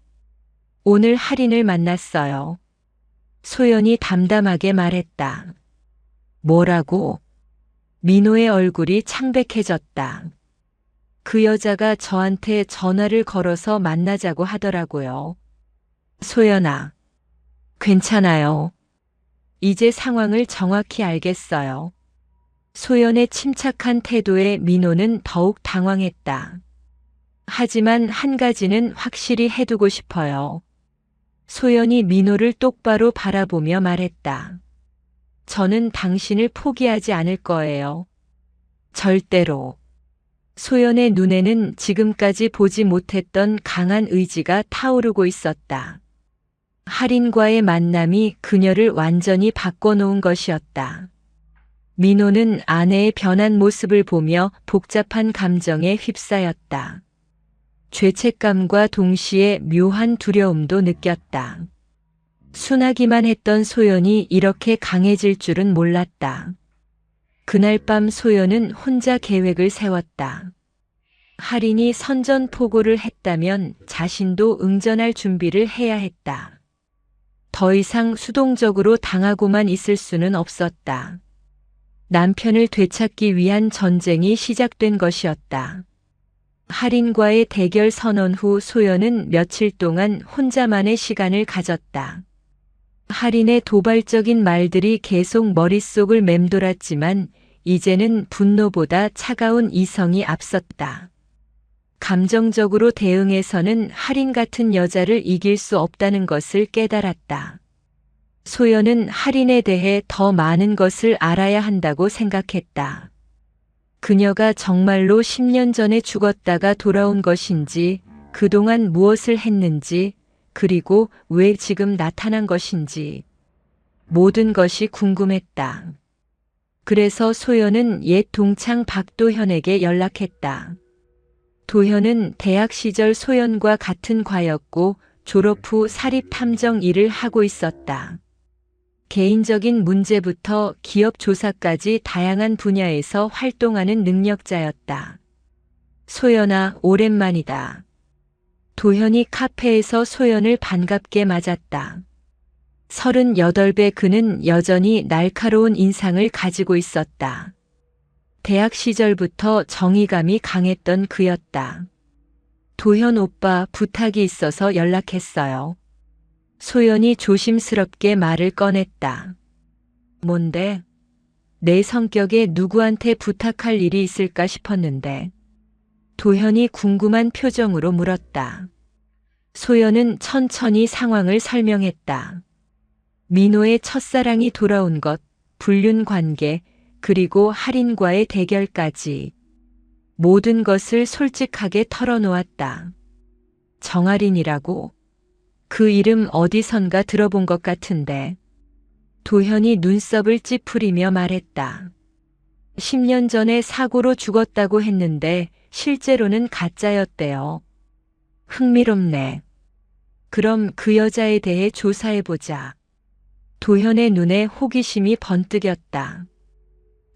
오늘 할인을 만났어요. 소연이 담담하게 말했다. 뭐라고? 민호의 얼굴이 창백해졌다. 그 여자가 저한테 전화를 걸어서 만나자고 하더라고요. 소연아, 괜찮아요. 이제 상황을 정확히 알겠어요. 소연의 침착한 태도에 민호는 더욱 당황했다. 하지만 한 가지는 확실히 해두고 싶어요. 소연이 민호를 똑바로 바라보며 말했다. 저는 당신을 포기하지 않을 거예요. 절대로. 소연의 눈에는 지금까지 보지 못했던 강한 의지가 타오르고 있었다. 할인과의 만남이 그녀를 완전히 바꿔놓은 것이었다. 민호는 아내의 변한 모습을 보며 복잡한 감정에 휩싸였다. 죄책감과 동시에 묘한 두려움도 느꼈다. 순하기만 했던 소연이 이렇게 강해질 줄은 몰랐다. 그날 밤 소연은 혼자 계획을 세웠다. 할인이 선전포고를 했다면 자신도 응전할 준비를 해야 했다. 더 이상 수동적으로 당하고만 있을 수는 없었다. 남편을 되찾기 위한 전쟁이 시작된 것이었다. 할인과의 대결 선언 후 소연은 며칠 동안 혼자만의 시간을 가졌다. 할인의 도발적인 말들이 계속 머릿속을 맴돌았지만 이제는 분노보다 차가운 이성이 앞섰다. 감정적으로 대응해서는 할인 같은 여자를 이길 수 없다는 것을 깨달았다. 소연은 할인에 대해 더 많은 것을 알아야 한다고 생각했다. 그녀가 정말로 10년 전에 죽었다가 돌아온 것인지, 그동안 무엇을 했는지, 그리고 왜 지금 나타난 것인지. 모든 것이 궁금했다. 그래서 소연은 옛 동창 박도현에게 연락했다. 도현은 대학 시절 소연과 같은 과였고 졸업 후 사립탐정 일을 하고 있었다. 개인적인 문제부터 기업 조사까지 다양한 분야에서 활동하는 능력자였다. 소연아, 오랜만이다. 도현이 카페에서 소연을 반갑게 맞았다. 38배 그는 여전히 날카로운 인상을 가지고 있었다. 대학 시절부터 정의감이 강했던 그였다. 도현 오빠, 부탁이 있어서 연락했어요. 소연이 조심스럽게 말을 꺼냈다. 뭔데? 내 성격에 누구한테 부탁할 일이 있을까 싶었는데. 도현이 궁금한 표정으로 물었다. 소연은 천천히 상황을 설명했다. 민호의 첫사랑이 돌아온 것, 불륜 관계, 그리고 할인과의 대결까지 모든 것을 솔직하게 털어놓았다. 정할인이라고? 그 이름 어디선가 들어본 것 같은데. 도현이 눈썹을 찌푸리며 말했다. 10년 전에 사고로 죽었다고 했는데 실제로는 가짜였대요. 흥미롭네. 그럼 그 여자에 대해 조사해보자. 도현의 눈에 호기심이 번뜩였다.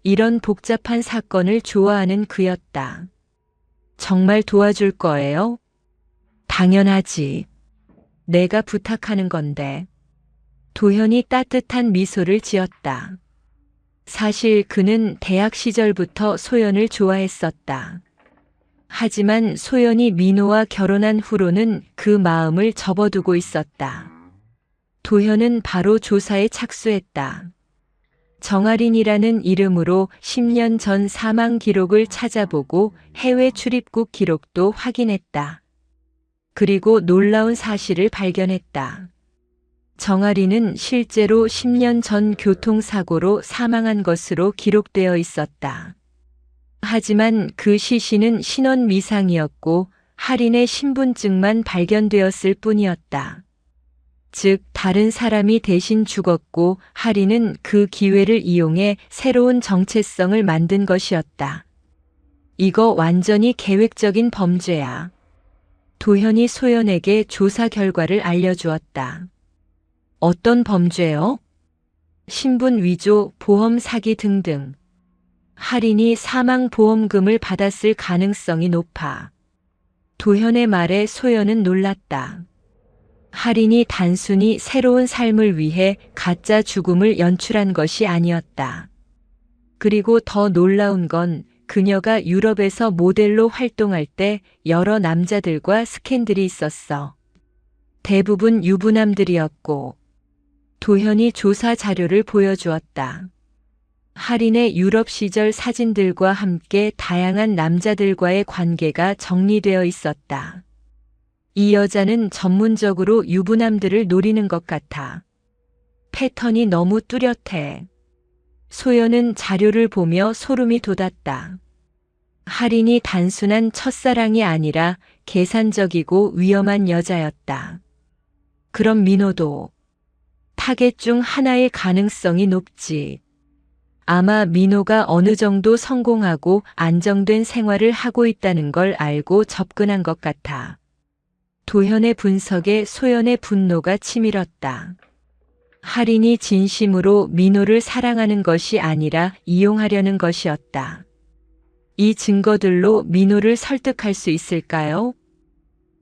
이런 복잡한 사건을 좋아하는 그였다. 정말 도와줄 거예요? 당연하지. 내가 부탁하는 건데. 도현이 따뜻한 미소를 지었다. 사실 그는 대학 시절부터 소연을 좋아했었다. 하지만 소연이 민호와 결혼한 후로는 그 마음을 접어두고 있었다. 도현은 바로 조사에 착수했다. 정할인이라는 이름으로 10년 전 사망 기록을 찾아보고 해외 출입국 기록도 확인했다. 그리고 놀라운 사실을 발견했다. 정할인은 실제로 10년 전 교통사고로 사망한 것으로 기록되어 있었다. 하지만 그 시신은 신원 미상이었고 할인의 신분증만 발견되었을 뿐이었다. 즉, 다른 사람이 대신 죽었고 할인은 그 기회를 이용해 새로운 정체성을 만든 것이었다. 이거 완전히 계획적인 범죄야. 도현이 소연에게 조사 결과를 알려주었다. 어떤 범죄요? 신분 위조, 보험 사기 등등. 할인이 사망보험금을 받았을 가능성이 높아. 도현의 말에 소연은 놀랐다. 할인이 단순히 새로운 삶을 위해 가짜 죽음을 연출한 것이 아니었다. 그리고 더 놀라운 건 그녀가 유럽에서 모델로 활동할 때 여러 남자들과 스캔들이 있었어. 대부분 유부남들이었고. 도현이 조사 자료를 보여주었다. 할인의 유럽 시절 사진들과 함께 다양한 남자들과의 관계가 정리되어 있었다. 이 여자는 전문적으로 유부남들을 노리는 것 같아. 패턴이 너무 뚜렷해. 소연은 자료를 보며 소름이 돋았다. 할인이 단순한 첫사랑이 아니라 계산적이고 위험한 여자였다. 그럼 민호도 타겟 중 하나의 가능성이 높지. 아마 민호가 어느 정도 성공하고 안정된 생활을 하고 있다는 걸 알고 접근한 것 같아. 도현의 분석에 소연의 분노가 치밀었다. 할인이 진심으로 민호를 사랑하는 것이 아니라 이용하려는 것이었다. 이 증거들로 민호를 설득할 수 있을까요?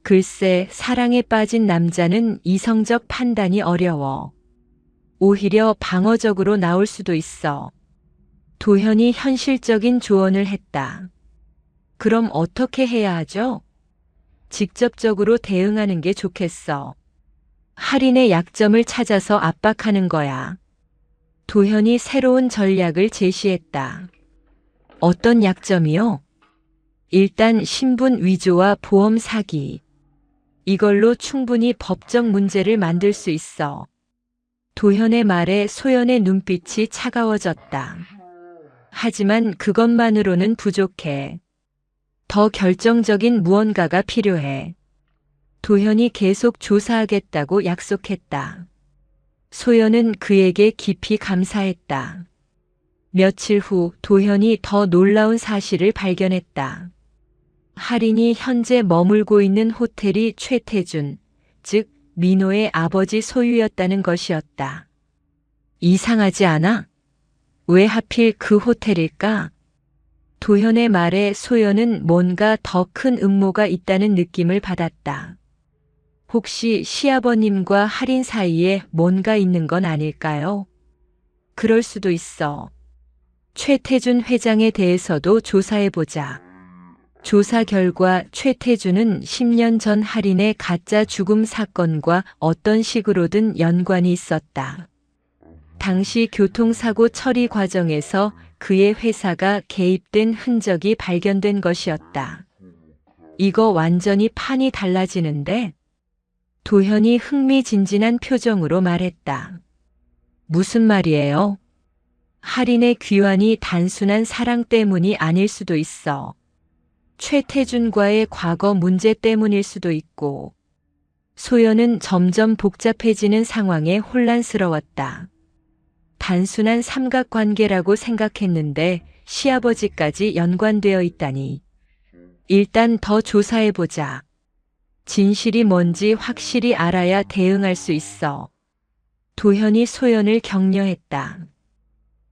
글쎄, 사랑에 빠진 남자는 이성적 판단이 어려워. 오히려 방어적으로 나올 수도 있어. 도현이 현실적인 조언을 했다. 그럼 어떻게 해야 하죠? 직접적으로 대응하는 게 좋겠어. 할인의 약점을 찾아서 압박하는 거야. 도현이 새로운 전략을 제시했다. 어떤 약점이요? 일단 신분 위조와 보험 사기. 이걸로 충분히 법적 문제를 만들 수 있어. 도현의 말에 소연의 눈빛이 차가워졌다. 하지만 그것만으로는 부족해. 더 결정적인 무언가가 필요해. 도현이 계속 조사하겠다고 약속했다. 소연은 그에게 깊이 감사했다. 며칠 후 도현이 더 놀라운 사실을 발견했다. 할인이 현재 머물고 있는 호텔이 최태준, 즉 민호의 아버지 소유였다는 것이었다. 이상하지 않아? 왜 하필 그 호텔일까? 도현의 말에 소연은 뭔가 더 큰 음모가 있다는 느낌을 받았다. 혹시 시아버님과 할인 사이에 뭔가 있는 건 아닐까요? 그럴 수도 있어. 최태준 회장에 대해서도 조사해보자. 조사 결과 최태준은 10년 전 할인의 가짜 죽음 사건과 어떤 식으로든 연관이 있었다. 당시 교통사고 처리 과정에서 그의 회사가 개입된 흔적이 발견된 것이었다. 이거 완전히 판이 달라지는데? 도현이 흥미진진한 표정으로 말했다. 무슨 말이에요? 할인의 귀환이 단순한 사랑 때문이 아닐 수도 있어. 최태준과의 과거 문제 때문일 수도 있고. 소연은 점점 복잡해지는 상황에 혼란스러웠다. 단순한 삼각관계라고 생각했는데 시아버지까지 연관되어 있다니. 일단 더 조사해보자. 진실이 뭔지 확실히 알아야 대응할 수 있어. 도현이 소연을 격려했다.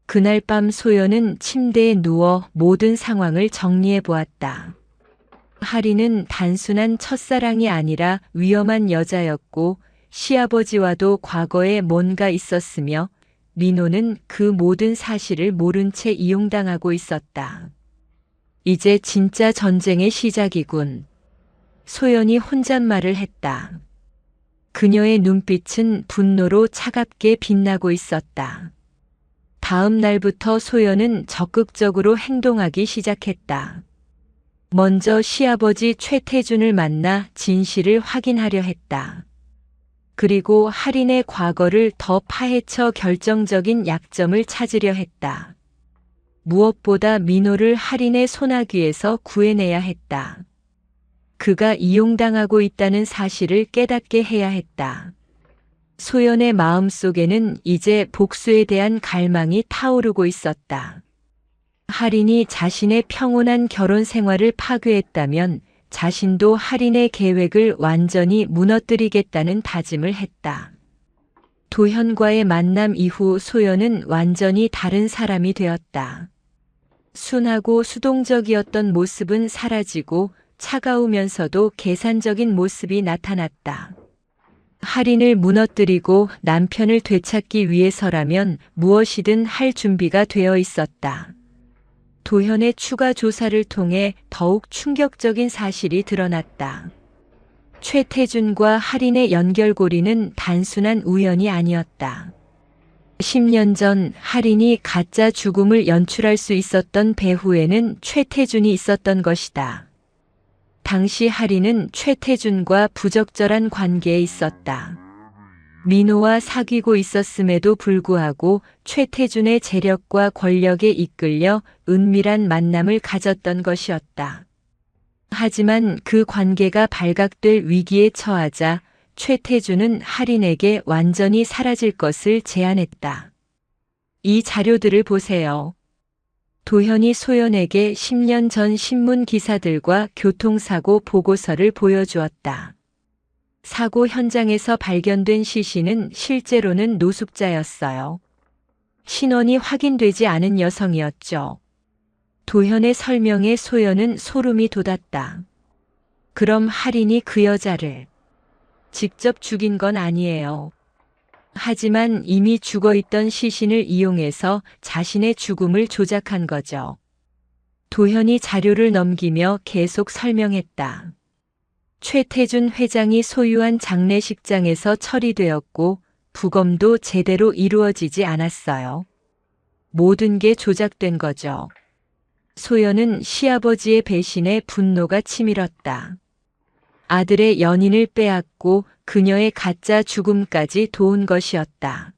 그날 밤 소연은 침대에 누워 모든 상황을 정리해 보았다. 할인은 단순한 첫사랑이 아니라 위험한 여자였고 시아버지와도 과거에 뭔가 있었으며 민호는 그 모든 사실을 모른 채 이용당하고 있었다. 이제 진짜 전쟁의 시작이군. 소연이 혼잣말을 했다. 그녀의 눈빛은 분노로 차갑게 빛나고 있었다. 다음 날부터 소연은 적극적으로 행동하기 시작했다. 먼저 시아버지 최태준을 만나 진실을 확인하려 했다. 그리고 할인의 과거를 더 파헤쳐 결정적인 약점을 찾으려 했다. 무엇보다 민호를 할인의 소나기에서 구해내야 했다. 그가 이용당하고 있다는 사실을 깨닫게 해야 했다. 소연의 마음속에는 이제 복수에 대한 갈망이 타오르고 있었다. 할인이 자신의 평온한 결혼 생활을 파괴했다면 자신도 할인의 계획을 완전히 무너뜨리겠다는 다짐을 했다. 도현과의 만남 이후 소연은 완전히 다른 사람이 되었다. 순하고 수동적이었던 모습은 사라지고 차가우면서도 계산적인 모습이 나타났다. 할인을 무너뜨리고 남편을 되찾기 위해서라면 무엇이든 할 준비가 되어 있었다. 도현의 추가 조사를 통해 더욱 충격적인 사실이 드러났다. 최태준과 할인의 연결고리는 단순한 우연이 아니었다. 10년 전 할인이 가짜 죽음을 연출할 수 있었던 배후에는 최태준이 있었던 것이다. 당시 할인은 최태준과 부적절한 관계에 있었다. 민호와 사귀고 있었음에도 불구하고 최태준의 재력과 권력에 이끌려 은밀한 만남을 가졌던 것이었다. 하지만 그 관계가 발각될 위기에 처하자 최태준은 할인에게 완전히 사라질 것을 제안했다. 이 자료들을 보세요. 도현이 소연에게 10년 전 신문 기사들과 교통사고 보고서를 보여주었다. 사고 현장에서 발견된 시신은 실제로는 노숙자였어요. 신원이 확인되지 않은 여성이었죠. 도현의 설명에 소연은 소름이 돋았다. 그럼 할인이 그 여자를 직접 죽인 건 아니에요. 하지만 이미 죽어있던 시신을 이용해서 자신의 죽음을 조작한 거죠. 도현이 자료를 넘기며 계속 설명했다. 최태준 회장이 소유한 장례식장에서 처리되었고 부검도 제대로 이루어지지 않았어요. 모든 게 조작된 거죠. 소연은 시아버지의 배신에 분노가 치밀었다. 아들의 연인을 빼앗고 그녀의 가짜 죽음까지 도운 것이었다.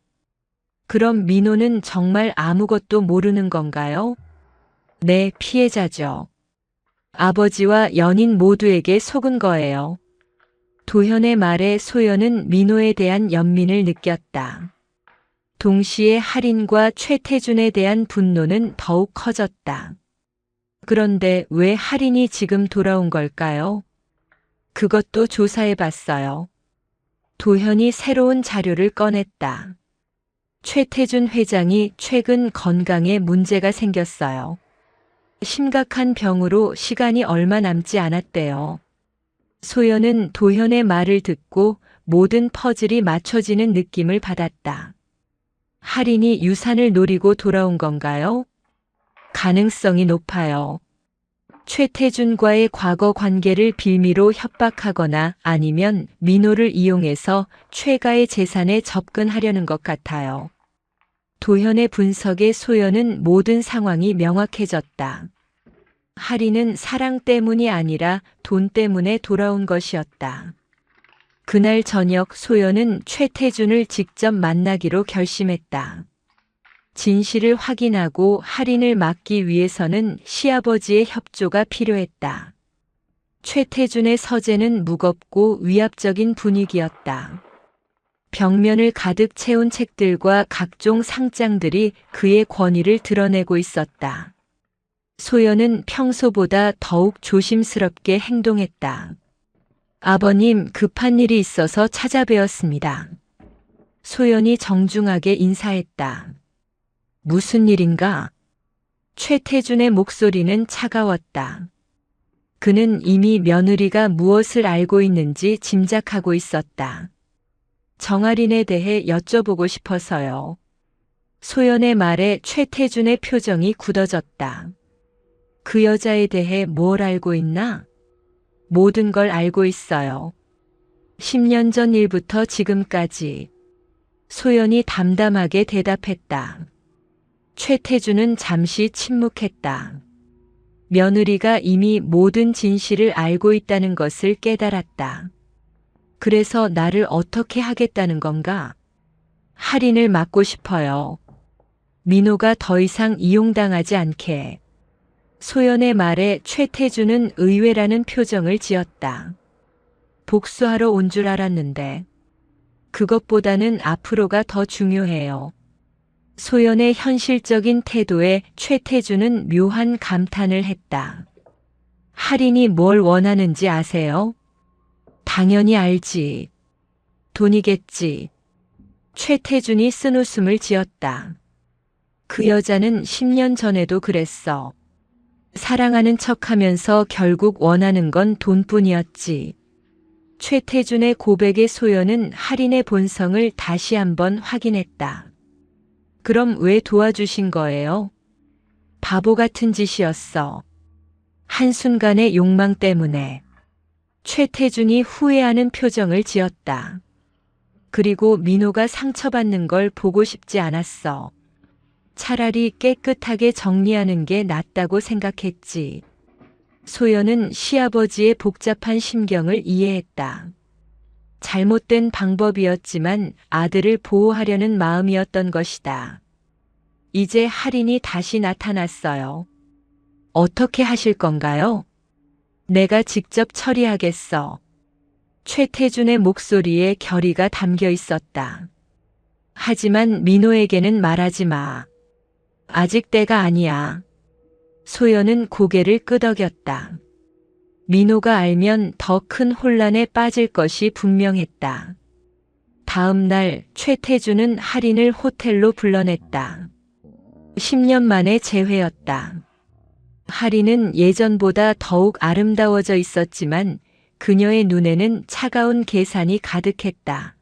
그럼 민호는 정말 아무것도 모르는 건가요? 네, 피해자죠. 아버지와 연인 모두에게 속은 거예요. 도현의 말에 소연은 민호에 대한 연민을 느꼈다. 동시에 할인과 최태준에 대한 분노는 더욱 커졌다. 그런데 왜 할인이 지금 돌아온 걸까요? 그것도 조사해 봤어요. 도현이 새로운 자료를 꺼냈다. 최태준 회장이 최근 건강에 문제가 생겼어요. 심각한 병으로 시간이 얼마 남지 않았대요. 소연은 도현의 말을 듣고 모든 퍼즐이 맞춰지는 느낌을 받았다. 할인이 유산을 노리고 돌아온 건가요? 가능성이 높아요. 최태준과의 과거 관계를 빌미로 협박하거나 아니면 민호를 이용해서 최가의 재산에 접근하려는 것 같아요. 도현의 분석에 소연은 모든 상황이 명확해졌다. 할인은 사랑 때문이 아니라 돈 때문에 돌아온 것이었다. 그날 저녁 소연은 최태준을 직접 만나기로 결심했다. 진실을 확인하고 할인을 막기 위해서는 시아버지의 협조가 필요했다. 최태준의 서재는 무겁고 위압적인 분위기였다. 벽면을 가득 채운 책들과 각종 상장들이 그의 권위를 드러내고 있었다. 소연은 평소보다 더욱 조심스럽게 행동했다. 아버님, 급한 일이 있어서 찾아뵈었습니다. 소연이 정중하게 인사했다. 무슨 일인가? 최태준의 목소리는 차가웠다. 그는 이미 며느리가 무엇을 알고 있는지 짐작하고 있었다. 정아린에 대해 여쭤보고 싶어서요. 소연의 말에 최태준의 표정이 굳어졌다. 그 여자에 대해 뭘 알고 있나? 모든 걸 알고 있어요. 10년 전 일부터 지금까지. 소연이 담담하게 대답했다. 최태준은 잠시 침묵했다. 며느리가 이미 모든 진실을 알고 있다는 것을 깨달았다. 그래서 나를 어떻게 하겠다는 건가? 할인을 막고 싶어요. 민호가 더 이상 이용당하지 않게. 소연의 말에 최태준은 의외라는 표정을 지었다. 복수하러 온 줄 알았는데. 그것보다는 앞으로가 더 중요해요. 소연의 현실적인 태도에 최태준은 묘한 감탄을 했다. 할인이 뭘 원하는지 아세요? 당연히 알지. 돈이겠지. 최태준이 쓴웃음을 지었다. 그 여자는 10년 전에도 그랬어. 사랑하는 척하면서 결국 원하는 건 돈뿐이었지. 최태준의 고백에 소연은 할인의 본성을 다시 한번 확인했다. 그럼 왜 도와주신 거예요? 바보 같은 짓이었어. 한순간의 욕망 때문에. 최태준이 후회하는 표정을 지었다. 그리고 민호가 상처받는 걸 보고 싶지 않았어. 차라리 깨끗하게 정리하는 게 낫다고 생각했지. 소연은 시아버지의 복잡한 심경을 이해했다. 잘못된 방법이었지만 아들을 보호하려는 마음이었던 것이다. 이제 할인이 다시 나타났어요. 어떻게 하실 건가요? 내가 직접 처리하겠어. 최태준의 목소리에 결의가 담겨 있었다. 하지만 민호에게는 말하지 마. 아직 때가 아니야. 소연은 고개를 끄덕였다. 민호가 알면 더 큰 혼란에 빠질 것이 분명했다. 다음 날 최태준은 할인을 호텔로 불러냈다. 10년 만의 재회였다. 하리는 예전보다 더욱 아름다워져 있었지만 그녀의 눈에는 차가운 계산이 가득했다.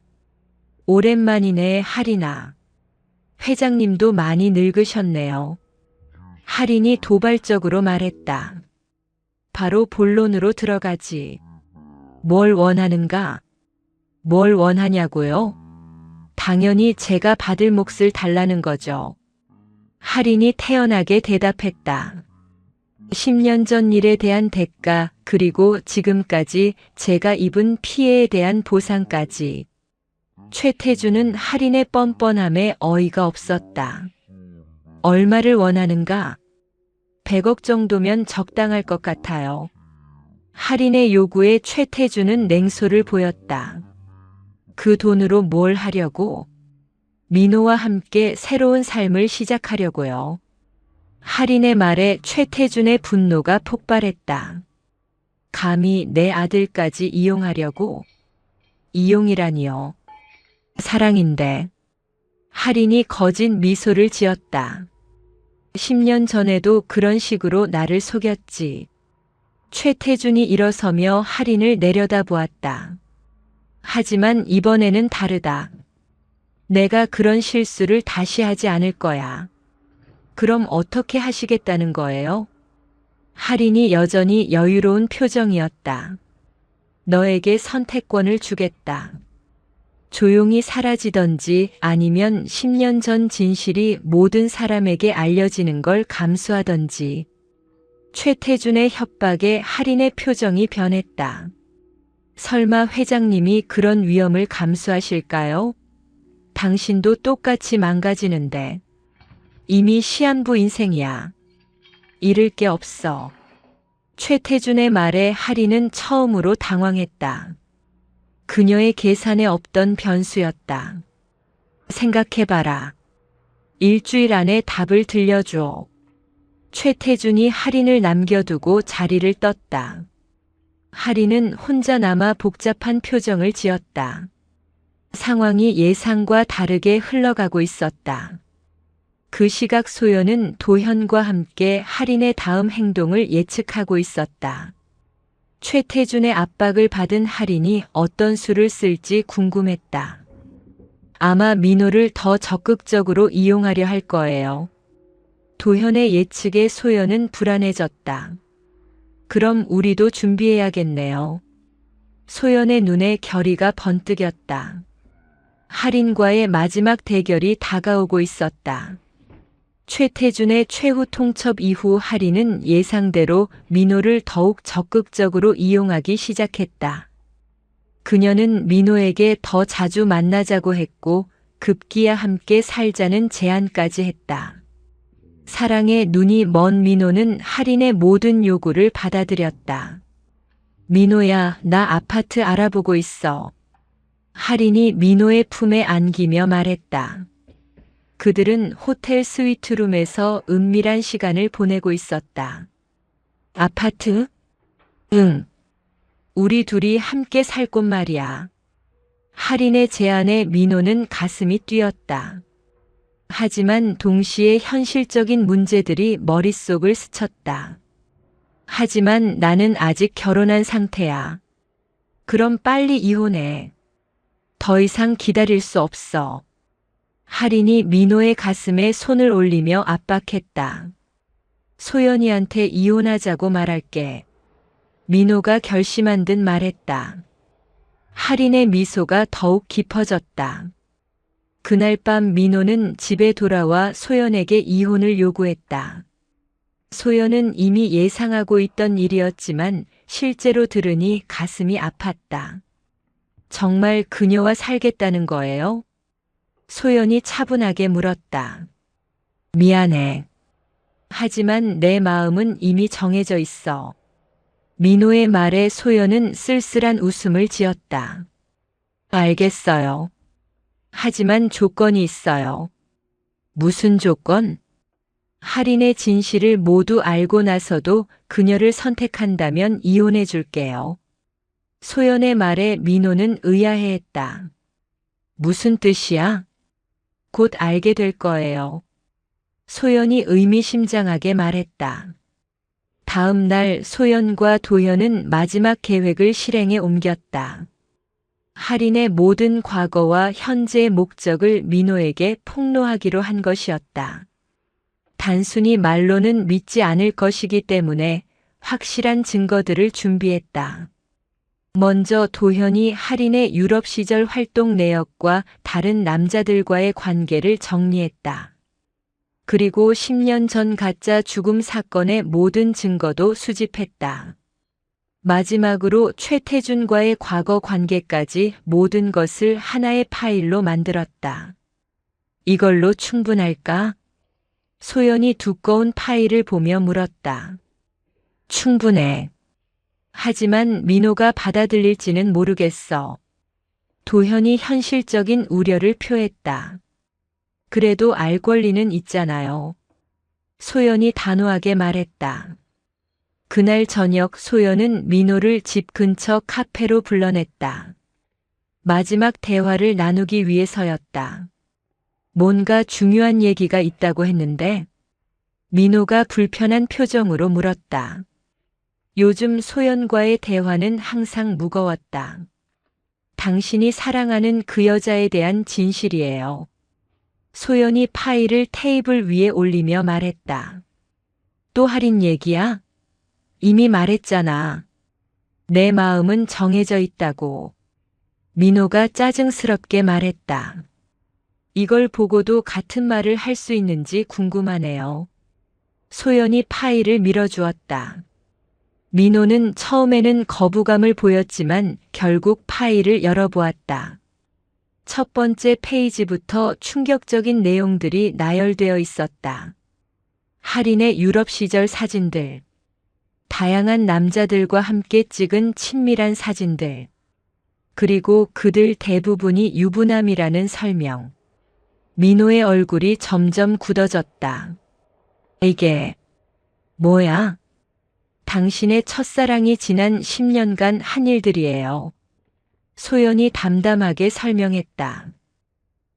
오랜만이네, 하리나. 회장님도 많이 늙으셨네요. 하린이 도발적으로 말했다. 바로 본론으로 들어가지. 뭘 원하는가? 뭘 원하냐고요? 당연히 제가 받을 몫을 달라는 거죠. 하린이 태연하게 대답했다. 10년 전 일에 대한 대가, 그리고 지금까지 제가 입은 피해에 대한 보상까지. 최태주는 하린의 뻔뻔함에 어이가 없었다. 얼마를 원하는가? 100억 정도면 적당할 것 같아요. 하린의 요구에 최태주는 냉소를 보였다. 그 돈으로 뭘 하려고? 민호와 함께 새로운 삶을 시작하려고요. 하린의 말에 최태준의 분노가 폭발했다. 감히 내 아들까지 이용하려고? 이용이라니요. 사랑인데. 하린이 거짓 미소를 지었다. 10년 전에도 그런 식으로 나를 속였지. 최태준이 일어서며 하린을 내려다보았다. 하지만 이번에는 다르다. 내가 그런 실수를 다시 하지 않을 거야. 그럼 어떻게 하시겠다는 거예요? 하린이 여전히 여유로운 표정이었다. 너에게 선택권을 주겠다. 조용히 사라지던지 아니면 10년 전 진실이 모든 사람에게 알려지는 걸 감수하던지. 최태준의 협박에 하린의 표정이 변했다. 설마 회장님이 그런 위험을 감수하실까요? 당신도 똑같이 망가지는데. 이미 시한부 인생이야. 잃을 게 없어. 최태준의 말에 하린은 처음으로 당황했다. 그녀의 계산에 없던 변수였다. 생각해봐라. 일주일 안에 답을 들려줘. 최태준이 하린을 남겨두고 자리를 떴다. 하린은 혼자 남아 복잡한 표정을 지었다. 상황이 예상과 다르게 흘러가고 있었다. 그 시각 소연은 도현과 함께 하린의 다음 행동을 예측하고 있었다. 최태준의 압박을 받은 하린이 어떤 수를 쓸지 궁금했다. 아마 민호를 더 적극적으로 이용하려 할 거예요. 도현의 예측에 소연은 불안해졌다. 그럼 우리도 준비해야겠네요. 소연의 눈에 결의가 번뜩였다. 하린과의 마지막 대결이 다가오고 있었다. 최태준의 최후 통첩 이후 하린은 예상대로 민호를 더욱 적극적으로 이용하기 시작했다. 그녀는 민호에게 더 자주 만나자고 했고 급기야 함께 살자는 제안까지 했다. 사랑에 눈이 먼 민호는 하린의 모든 요구를 받아들였다. 민호야, 나 아파트 알아보고 있어. 하린이 민호의 품에 안기며 말했다. 그들은 호텔 스위트룸에서 은밀한 시간을 보내고 있었다. 아파트? 응. 우리 둘이 함께 살 곳 말이야. 하린의 제안에 민호는 가슴이 뛰었다. 하지만 동시에 현실적인 문제들이 머릿속을 스쳤다. 하지만 나는 아직 결혼한 상태야. 그럼 빨리 이혼해. 더 이상 기다릴 수 없어. 하린이 민호의 가슴에 손을 올리며 압박했다. 소연이한테 이혼하자고 말할게. 민호가 결심한 듯 말했다. 하린의 미소가 더욱 깊어졌다. 그날 밤 민호는 집에 돌아와 소연에게 이혼을 요구했다. 소연은 이미 예상하고 있던 일이었지만 실제로 들으니 가슴이 아팠다. 정말 그녀와 살겠다는 거예요? 소연이 차분하게 물었다. 미안해. 하지만 내 마음은 이미 정해져 있어. 민호의 말에 소연은 쓸쓸한 웃음을 지었다. 알겠어요. 하지만 조건이 있어요. 무슨 조건? 하린의 진실을 모두 알고 나서도 그녀를 선택한다면 이혼해 줄게요. 소연의 말에 민호는 의아해했다. 무슨 뜻이야? 곧 알게 될 거예요. 소연이 의미심장하게 말했다. 다음 날 소연과 도현은 마지막 계획을 실행에 옮겼다. 할인의 모든 과거와 현재의 목적을 민호에게 폭로하기로 한 것이었다. 단순히 말로는 믿지 않을 것이기 때문에 확실한 증거들을 준비했다. 먼저 도현이 할인의 유럽 시절 활동 내역과 다른 남자들과의 관계를 정리했다. 그리고 10년 전 가짜 죽음 사건의 모든 증거도 수집했다. 마지막으로 최태준과의 과거 관계까지 모든 것을 하나의 파일로 만들었다. 이걸로 충분할까? 소연이 두꺼운 파일을 보며 물었다. 충분해. 하지만 민호가 받아들일지는 모르겠어. 도현이 현실적인 우려를 표했다. 그래도 알 권리는 있잖아요. 소연이 단호하게 말했다. 그날 저녁 소연은 민호를 집 근처 카페로 불러냈다. 마지막 대화를 나누기 위해서였다. 뭔가 중요한 얘기가 있다고 했는데 민호가 불편한 표정으로 물었다. 요즘 소연과의 대화는 항상 무거웠다. 당신이 사랑하는 그 여자에 대한 진실이에요. 소연이 파일을 테이블 위에 올리며 말했다. 또 할인 얘기야? 이미 말했잖아. 내 마음은 정해져 있다고. 민호가 짜증스럽게 말했다. 이걸 보고도 같은 말을 할 수 있는지 궁금하네요. 소연이 파일을 밀어주었다. 민호는 처음에는 거부감을 보였지만 결국 파일을 열어보았다. 첫 번째 페이지부터 충격적인 내용들이 나열되어 있었다. 할인의 유럽 시절 사진들, 다양한 남자들과 함께 찍은 친밀한 사진들, 그리고 그들 대부분이 유부남이라는 설명. 민호의 얼굴이 점점 굳어졌다. 이게 뭐야? 당신의 첫사랑이 지난 10년간 한 일들이에요. 소연이 담담하게 설명했다.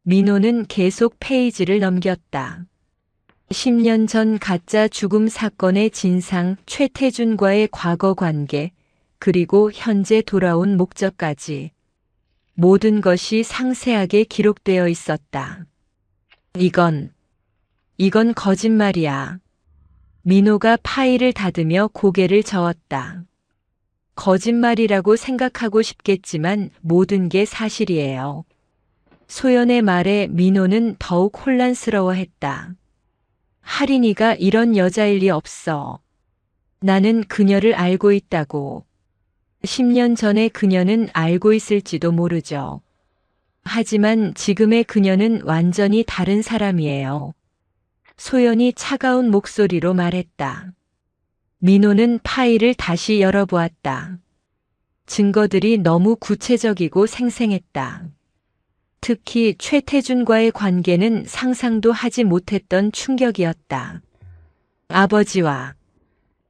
민호는 계속 페이지를 넘겼다. 10년 전 가짜 죽음 사건의 진상, 최태준과의 과거 관계, 그리고 현재 돌아온 목적까지. 모든 것이 상세하게 기록되어 있었다. 이건 거짓말이야. 민호가 파일을 닫으며 고개를 저었다. 거짓말이라고 생각하고 싶겠지만 모든 게 사실이에요. 소연의 말에 민호는 더욱 혼란스러워했다. 할인이가 이런 여자일 리 없어. 나는 그녀를 알고 있다고. 10년 전에 그녀는 알고 있을지도 모르죠. 하지만 지금의 그녀는 완전히 다른 사람이에요. 소연이 차가운 목소리로 말했다. 민호는 파일을 다시 열어보았다. 증거들이 너무 구체적이고 생생했다. 특히 최태준과의 관계는 상상도 하지 못했던 충격이었다. 아버지와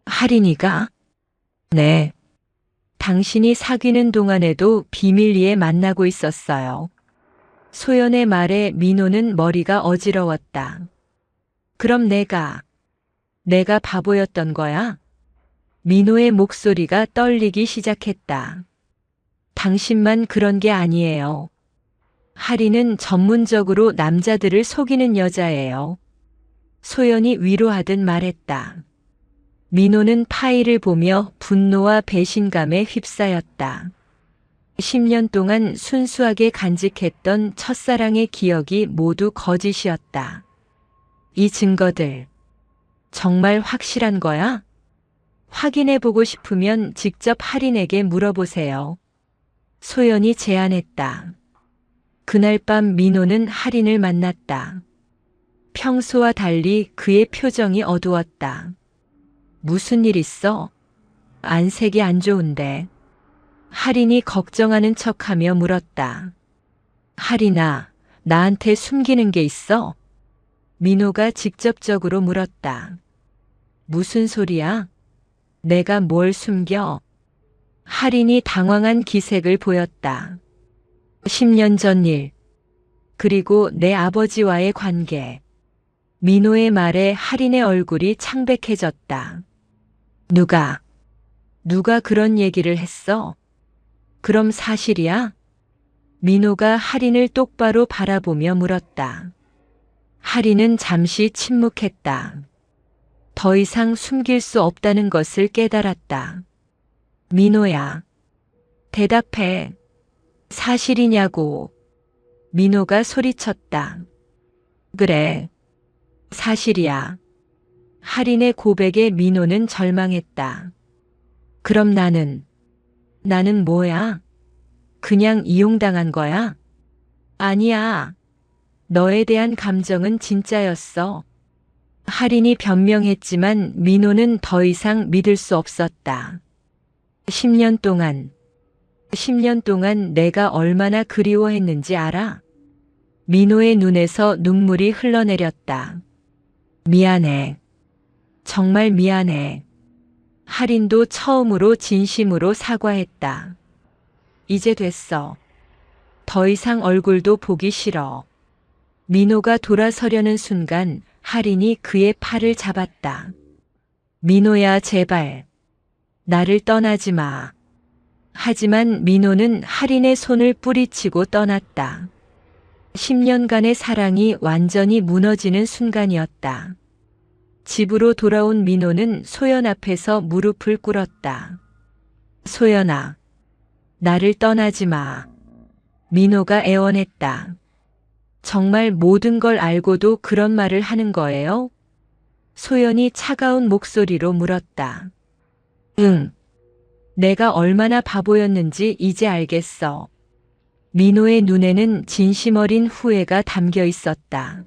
할인이가? 네. 당신이 사귀는 동안에도 비밀리에 만나고 있었어요. 소연의 말에 민호는 머리가 어지러웠다. 그럼 내가 바보였던 거야? 민호의 목소리가 떨리기 시작했다. 당신만 그런 게 아니에요. 할인은 전문적으로 남자들을 속이는 여자예요. 소연이 위로하듯 말했다. 민호는 파일을 보며 분노와 배신감에 휩싸였다. 10년 동안 순수하게 간직했던 첫사랑의 기억이 모두 거짓이었다. 이 증거들 정말 확실한 거야? 확인해보고 싶으면 직접 할인에게 물어보세요. 소연이 제안했다. 그날 밤 민호는 할인을 만났다. 평소와 달리 그의 표정이 어두웠다. 무슨 일 있어? 안색이 안 좋은데. 할인이 걱정하는 척하며 물었다. 할인아, 나한테 숨기는 게 있어? 민호가 직접적으로 물었다. 무슨 소리야? 내가 뭘 숨겨? 할인이 당황한 기색을 보였다. 10년 전 일, 그리고 내 아버지와의 관계. 민호의 말에 할인의 얼굴이 창백해졌다. 누가 그런 얘기를 했어? 그럼 사실이야? 민호가 할인을 똑바로 바라보며 물었다. 할인은 잠시 침묵했다. 더 이상 숨길 수 없다는 것을 깨달았다. 민호야, 대답해. 사실이냐고. 민호가 소리쳤다. 그래, 사실이야. 할인의 고백에 민호는 절망했다. 그럼 나는 뭐야? 그냥 이용당한 거야? 아니야. 너에 대한 감정은 진짜였어. 할인이 변명했지만 민호는 더 이상 믿을 수 없었다. 10년 동안 내가 얼마나 그리워했는지 알아? 민호의 눈에서 눈물이 흘러내렸다. 미안해. 정말 미안해. 할인도 처음으로 진심으로 사과했다. 이제 됐어. 더 이상 얼굴도 보기 싫어. 민호가 돌아서려는 순간 할인이 그의 팔을 잡았다. 민호야, 제발. 나를 떠나지 마. 하지만 민호는 할인의 손을 뿌리치고 떠났다. 10년간의 사랑이 완전히 무너지는 순간이었다. 집으로 돌아온 민호는 소연 앞에서 무릎을 꿇었다. 소연아, 나를 떠나지 마. 민호가 애원했다. 정말 모든 걸 알고도 그런 말을 하는 거예요? 소연이 차가운 목소리로 물었다. 응. 내가 얼마나 바보였는지 이제 알겠어. 민호의 눈에는 진심 어린 후회가 담겨 있었다.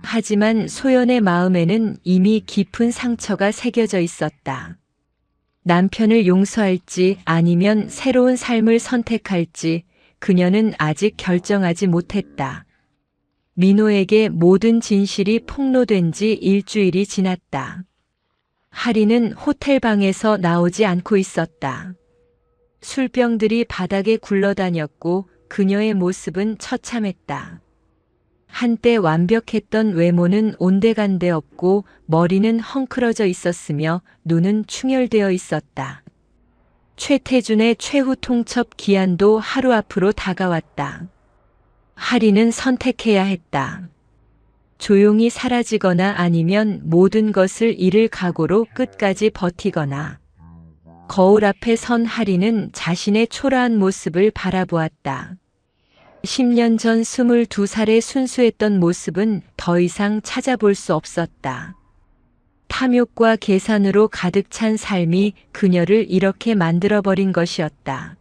하지만 소연의 마음에는 이미 깊은 상처가 새겨져 있었다. 남편을 용서할지 아니면 새로운 삶을 선택할지 그녀는 아직 결정하지 못했다. 민호에게 모든 진실이 폭로된 지 일주일이 지났다. 할인은 호텔 방에서 나오지 않고 있었다. 술병들이 바닥에 굴러다녔고 그녀의 모습은 처참했다. 한때 완벽했던 외모는 온데간데 없고 머리는 헝클어져 있었으며 눈은 충혈되어 있었다. 최태준의 최후 통첩 기한도 하루 앞으로 다가왔다. 할인은 선택해야 했다. 조용히 사라지거나 아니면 모든 것을 잃을 각오로 끝까지 버티거나. 거울 앞에 선 할인은 자신의 초라한 모습을 바라보았다. 10년 전 22살의 순수했던 모습은 더 이상 찾아볼 수 없었다. 탐욕과 계산으로 가득 찬 삶이 그녀를 이렇게 만들어버린 것이었다.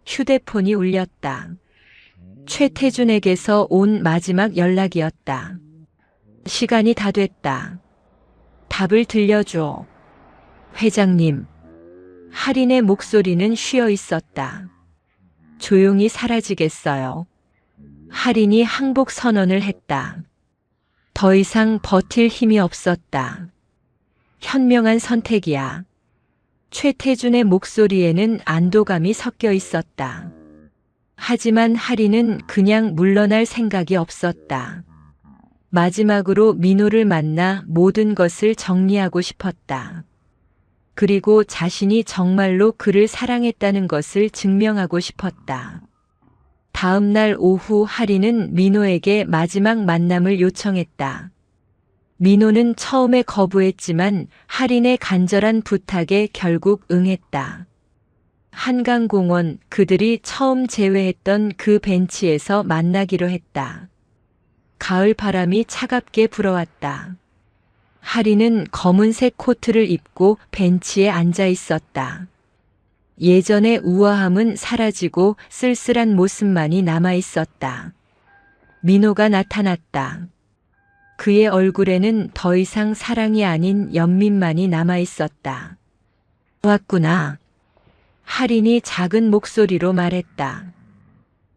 휴대폰이 울렸다. 최태준에게서 온 마지막 연락이었다. 시간이 다 됐다. 답을 들려줘. 회장님. 할인의 목소리는 쉬어 있었다. 조용히 사라지겠어요. 할인이 항복 선언을 했다. 더 이상 버틸 힘이 없었다. 현명한 선택이야. 최태준의 목소리에는 안도감이 섞여 있었다. 하지만 할인은 그냥 물러날 생각이 없었다. 마지막으로 민호를 만나 모든 것을 정리하고 싶었다. 그리고 자신이 정말로 그를 사랑했다는 것을 증명하고 싶었다. 다음 날 오후 할인은 민호에게 마지막 만남을 요청했다. 민호는 처음에 거부했지만 할인의 간절한 부탁에 결국 응했다. 한강공원, 그들이 처음 재회했던 그 벤치에서 만나기로 했다. 가을 바람이 차갑게 불어왔다. 할인은 검은색 코트를 입고 벤치에 앉아 있었다. 예전의 우아함은 사라지고 쓸쓸한 모습만이 남아 있었다. 민호가 나타났다. 그의 얼굴에는 더 이상 사랑이 아닌 연민만이 남아 있었다. 왔구나. 할인이 작은 목소리로 말했다.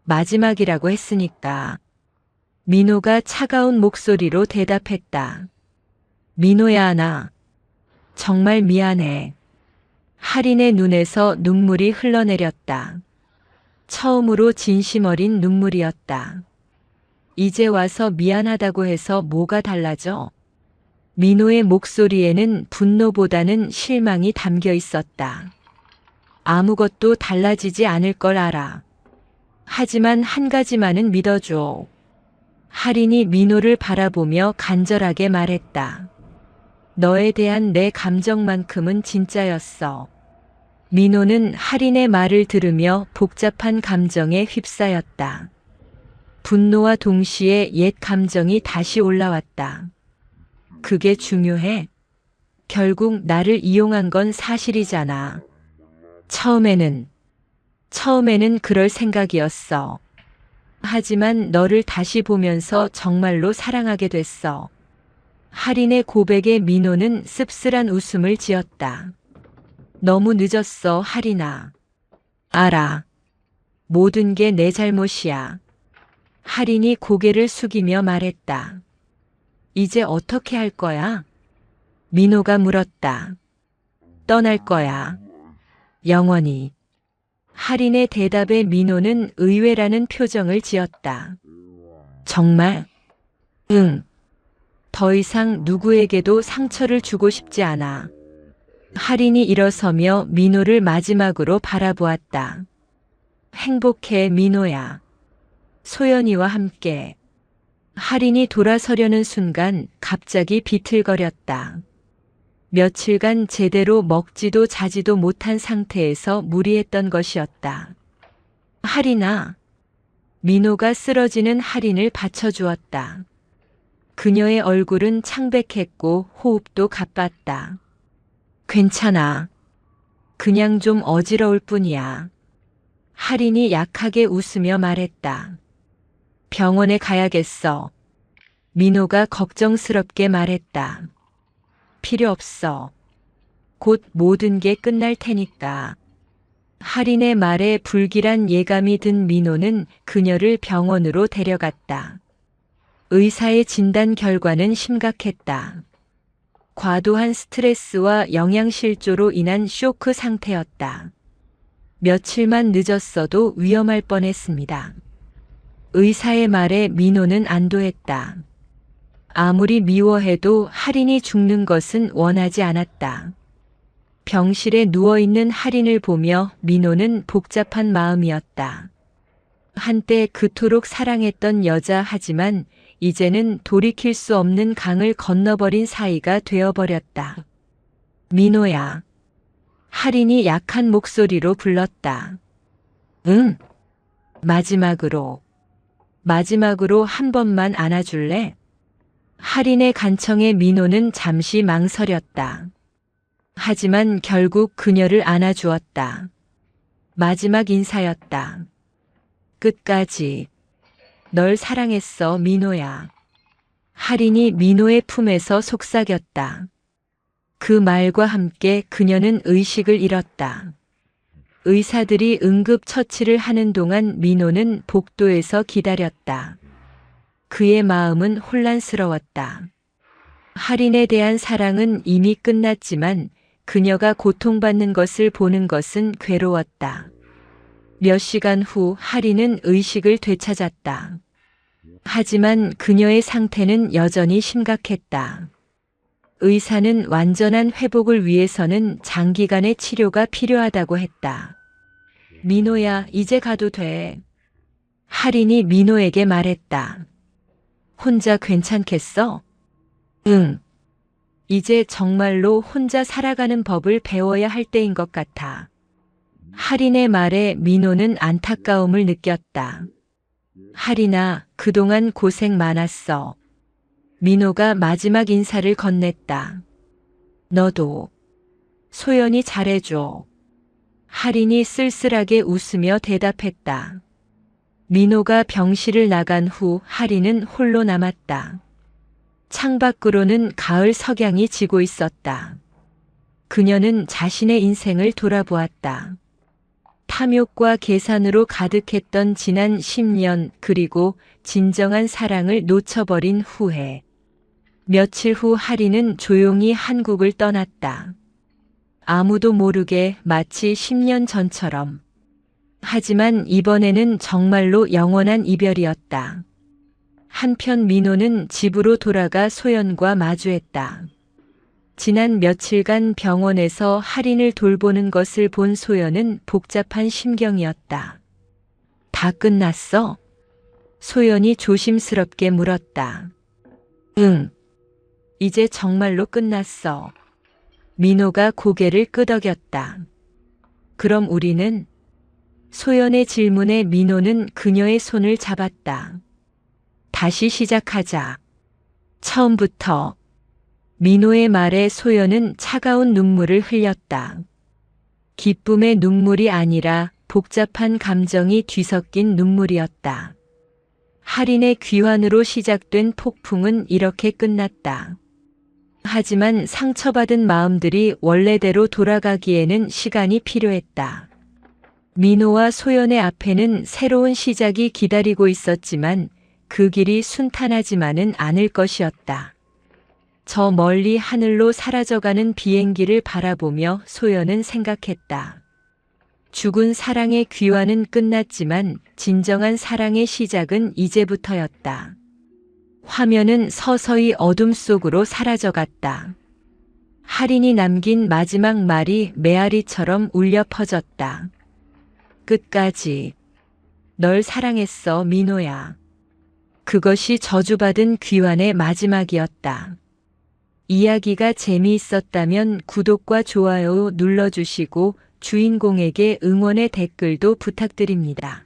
마지막이라고 했으니까. 민호가 차가운 목소리로 대답했다. 민호야, 나 정말 미안해. 할인의 눈에서 눈물이 흘러내렸다. 처음으로 진심 어린 눈물이었다. 이제 와서 미안하다고 해서 뭐가 달라져? 민호의 목소리에는 분노보다는 실망이 담겨 있었다. 아무것도 달라지지 않을 걸 알아. 하지만 한 가지만은 믿어줘. 할인이 민호를 바라보며 간절하게 말했다. 너에 대한 내 감정만큼은 진짜였어. 민호는 할인의 말을 들으며 복잡한 감정에 휩싸였다. 분노와 동시에 옛 감정이 다시 올라왔다. 그게 중요해. 결국 나를 이용한 건 사실이잖아. 처음에는 그럴 생각이었어. 하지만 너를 다시 보면서 정말로 사랑하게 됐어. 할인의 고백에 민호는 씁쓸한 웃음을 지었다. 너무 늦었어, 할인아. 알아. 모든 게 내 잘못이야. 할인이 고개를 숙이며 말했다. 이제 어떻게 할 거야? 민호가 물었다. 떠날 거야. 영원히. 할인의 대답에 민호는 의외라는 표정을 지었다. 정말? 응. 더 이상 누구에게도 상처를 주고 싶지 않아. 할인이 일어서며 민호를 마지막으로 바라보았다. 행복해, 민호야. 소연이와 함께. 할인이 돌아서려는 순간 갑자기 비틀거렸다. 며칠간 제대로 먹지도 자지도 못한 상태에서 무리했던 것이었다. 할인아. 민호가 쓰러지는 할인을 받쳐주었다. 그녀의 얼굴은 창백했고 호흡도 가빴다. 괜찮아. 그냥 좀 어지러울 뿐이야. 할인이 약하게 웃으며 말했다. 병원에 가야겠어. 민호가 걱정스럽게 말했다. 필요 없어. 곧 모든 게 끝날 테니까. 할인의 말에 불길한 예감이 든 민호는 그녀를 병원으로 데려갔다. 의사의 진단 결과는 심각했다. 과도한 스트레스와 영양실조로 인한 쇼크 상태였다. 며칠만 늦었어도 위험할 뻔했습니다. 의사의 말에 민호는 안도했다. 아무리 미워해도 할인이 죽는 것은 원하지 않았다. 병실에 누워있는 할인을 보며 민호는 복잡한 마음이었다. 한때 그토록 사랑했던 여자 하지만 이제는 돌이킬 수 없는 강을 건너버린 사이가 되어버렸다. 민호야. 할인이 약한 목소리로 불렀다. 응. 마지막으로 한 번만 안아줄래? 할인의 간청에 민호는 잠시 망설였다. 하지만 결국 그녀를 안아주었다. 마지막 인사였다. 끝까지. 널 사랑했어, 민호야. 할인이 민호의 품에서 속삭였다. 그 말과 함께 그녀는 의식을 잃었다. 의사들이 응급처치를 하는 동안 민호는 복도에서 기다렸다. 그의 마음은 혼란스러웠다. 할인에 대한 사랑은 이미 끝났지만 그녀가 고통받는 것을 보는 것은 괴로웠다. 몇 시간 후 할인은 의식을 되찾았다. 하지만 그녀의 상태는 여전히 심각했다. 의사는 완전한 회복을 위해서는 장기간의 치료가 필요하다고 했다. 민호야, 이제 가도 돼. 할인이 민호에게 말했다. 혼자 괜찮겠어? 응. 이제 정말로 혼자 살아가는 법을 배워야 할 때인 것 같아. 할인의 말에 민호는 안타까움을 느꼈다. 할인아, 그동안 고생 많았어. 민호가 마지막 인사를 건넸다. 너도. 소연이 잘해줘. 할인이 쓸쓸하게 웃으며 대답했다. 민호가 병실을 나간 후 할인은 홀로 남았다. 창밖으로는 가을 석양이 지고 있었다. 그녀는 자신의 인생을 돌아보았다. 탐욕과 계산으로 가득했던 지난 10년 그리고 진정한 사랑을 놓쳐버린 후회. 며칠 후 할인은 조용히 한국을 떠났다. 아무도 모르게 마치 10년 전처럼. 하지만 이번에는 정말로 영원한 이별이었다. 한편 민호는 집으로 돌아가 소연과 마주했다. 지난 며칠간 병원에서 할인을 돌보는 것을 본 소연은 복잡한 심경이었다. 다 끝났어? 소연이 조심스럽게 물었다. 응. 이제 정말로 끝났어. 민호가 고개를 끄덕였다. 그럼 우리는? 소연의 질문에 민호는 그녀의 손을 잡았다. 다시 시작하자. 처음부터. 민호의 말에 소연은 차가운 눈물을 흘렸다. 기쁨의 눈물이 아니라 복잡한 감정이 뒤섞인 눈물이었다. 할인의 귀환으로 시작된 폭풍은 이렇게 끝났다. 하지만 상처받은 마음들이 원래대로 돌아가기에는 시간이 필요했다. 민호와 소연의 앞에는 새로운 시작이 기다리고 있었지만 그 길이 순탄하지만은 않을 것이었다. 저 멀리 하늘로 사라져가는 비행기를 바라보며 소연은 생각했다. 죽은 사랑의 귀환은 끝났지만 진정한 사랑의 시작은 이제부터였다. 화면은 서서히 어둠 속으로 사라져갔다. 할인이 남긴 마지막 말이 메아리처럼 울려 퍼졌다. 끝까지. 널 사랑했어, 민호야. 그것이 저주받은 귀환의 마지막이었다. 이야기가 재미있었다면 구독과 좋아요 눌러주시고 주인공에게 응원의 댓글도 부탁드립니다.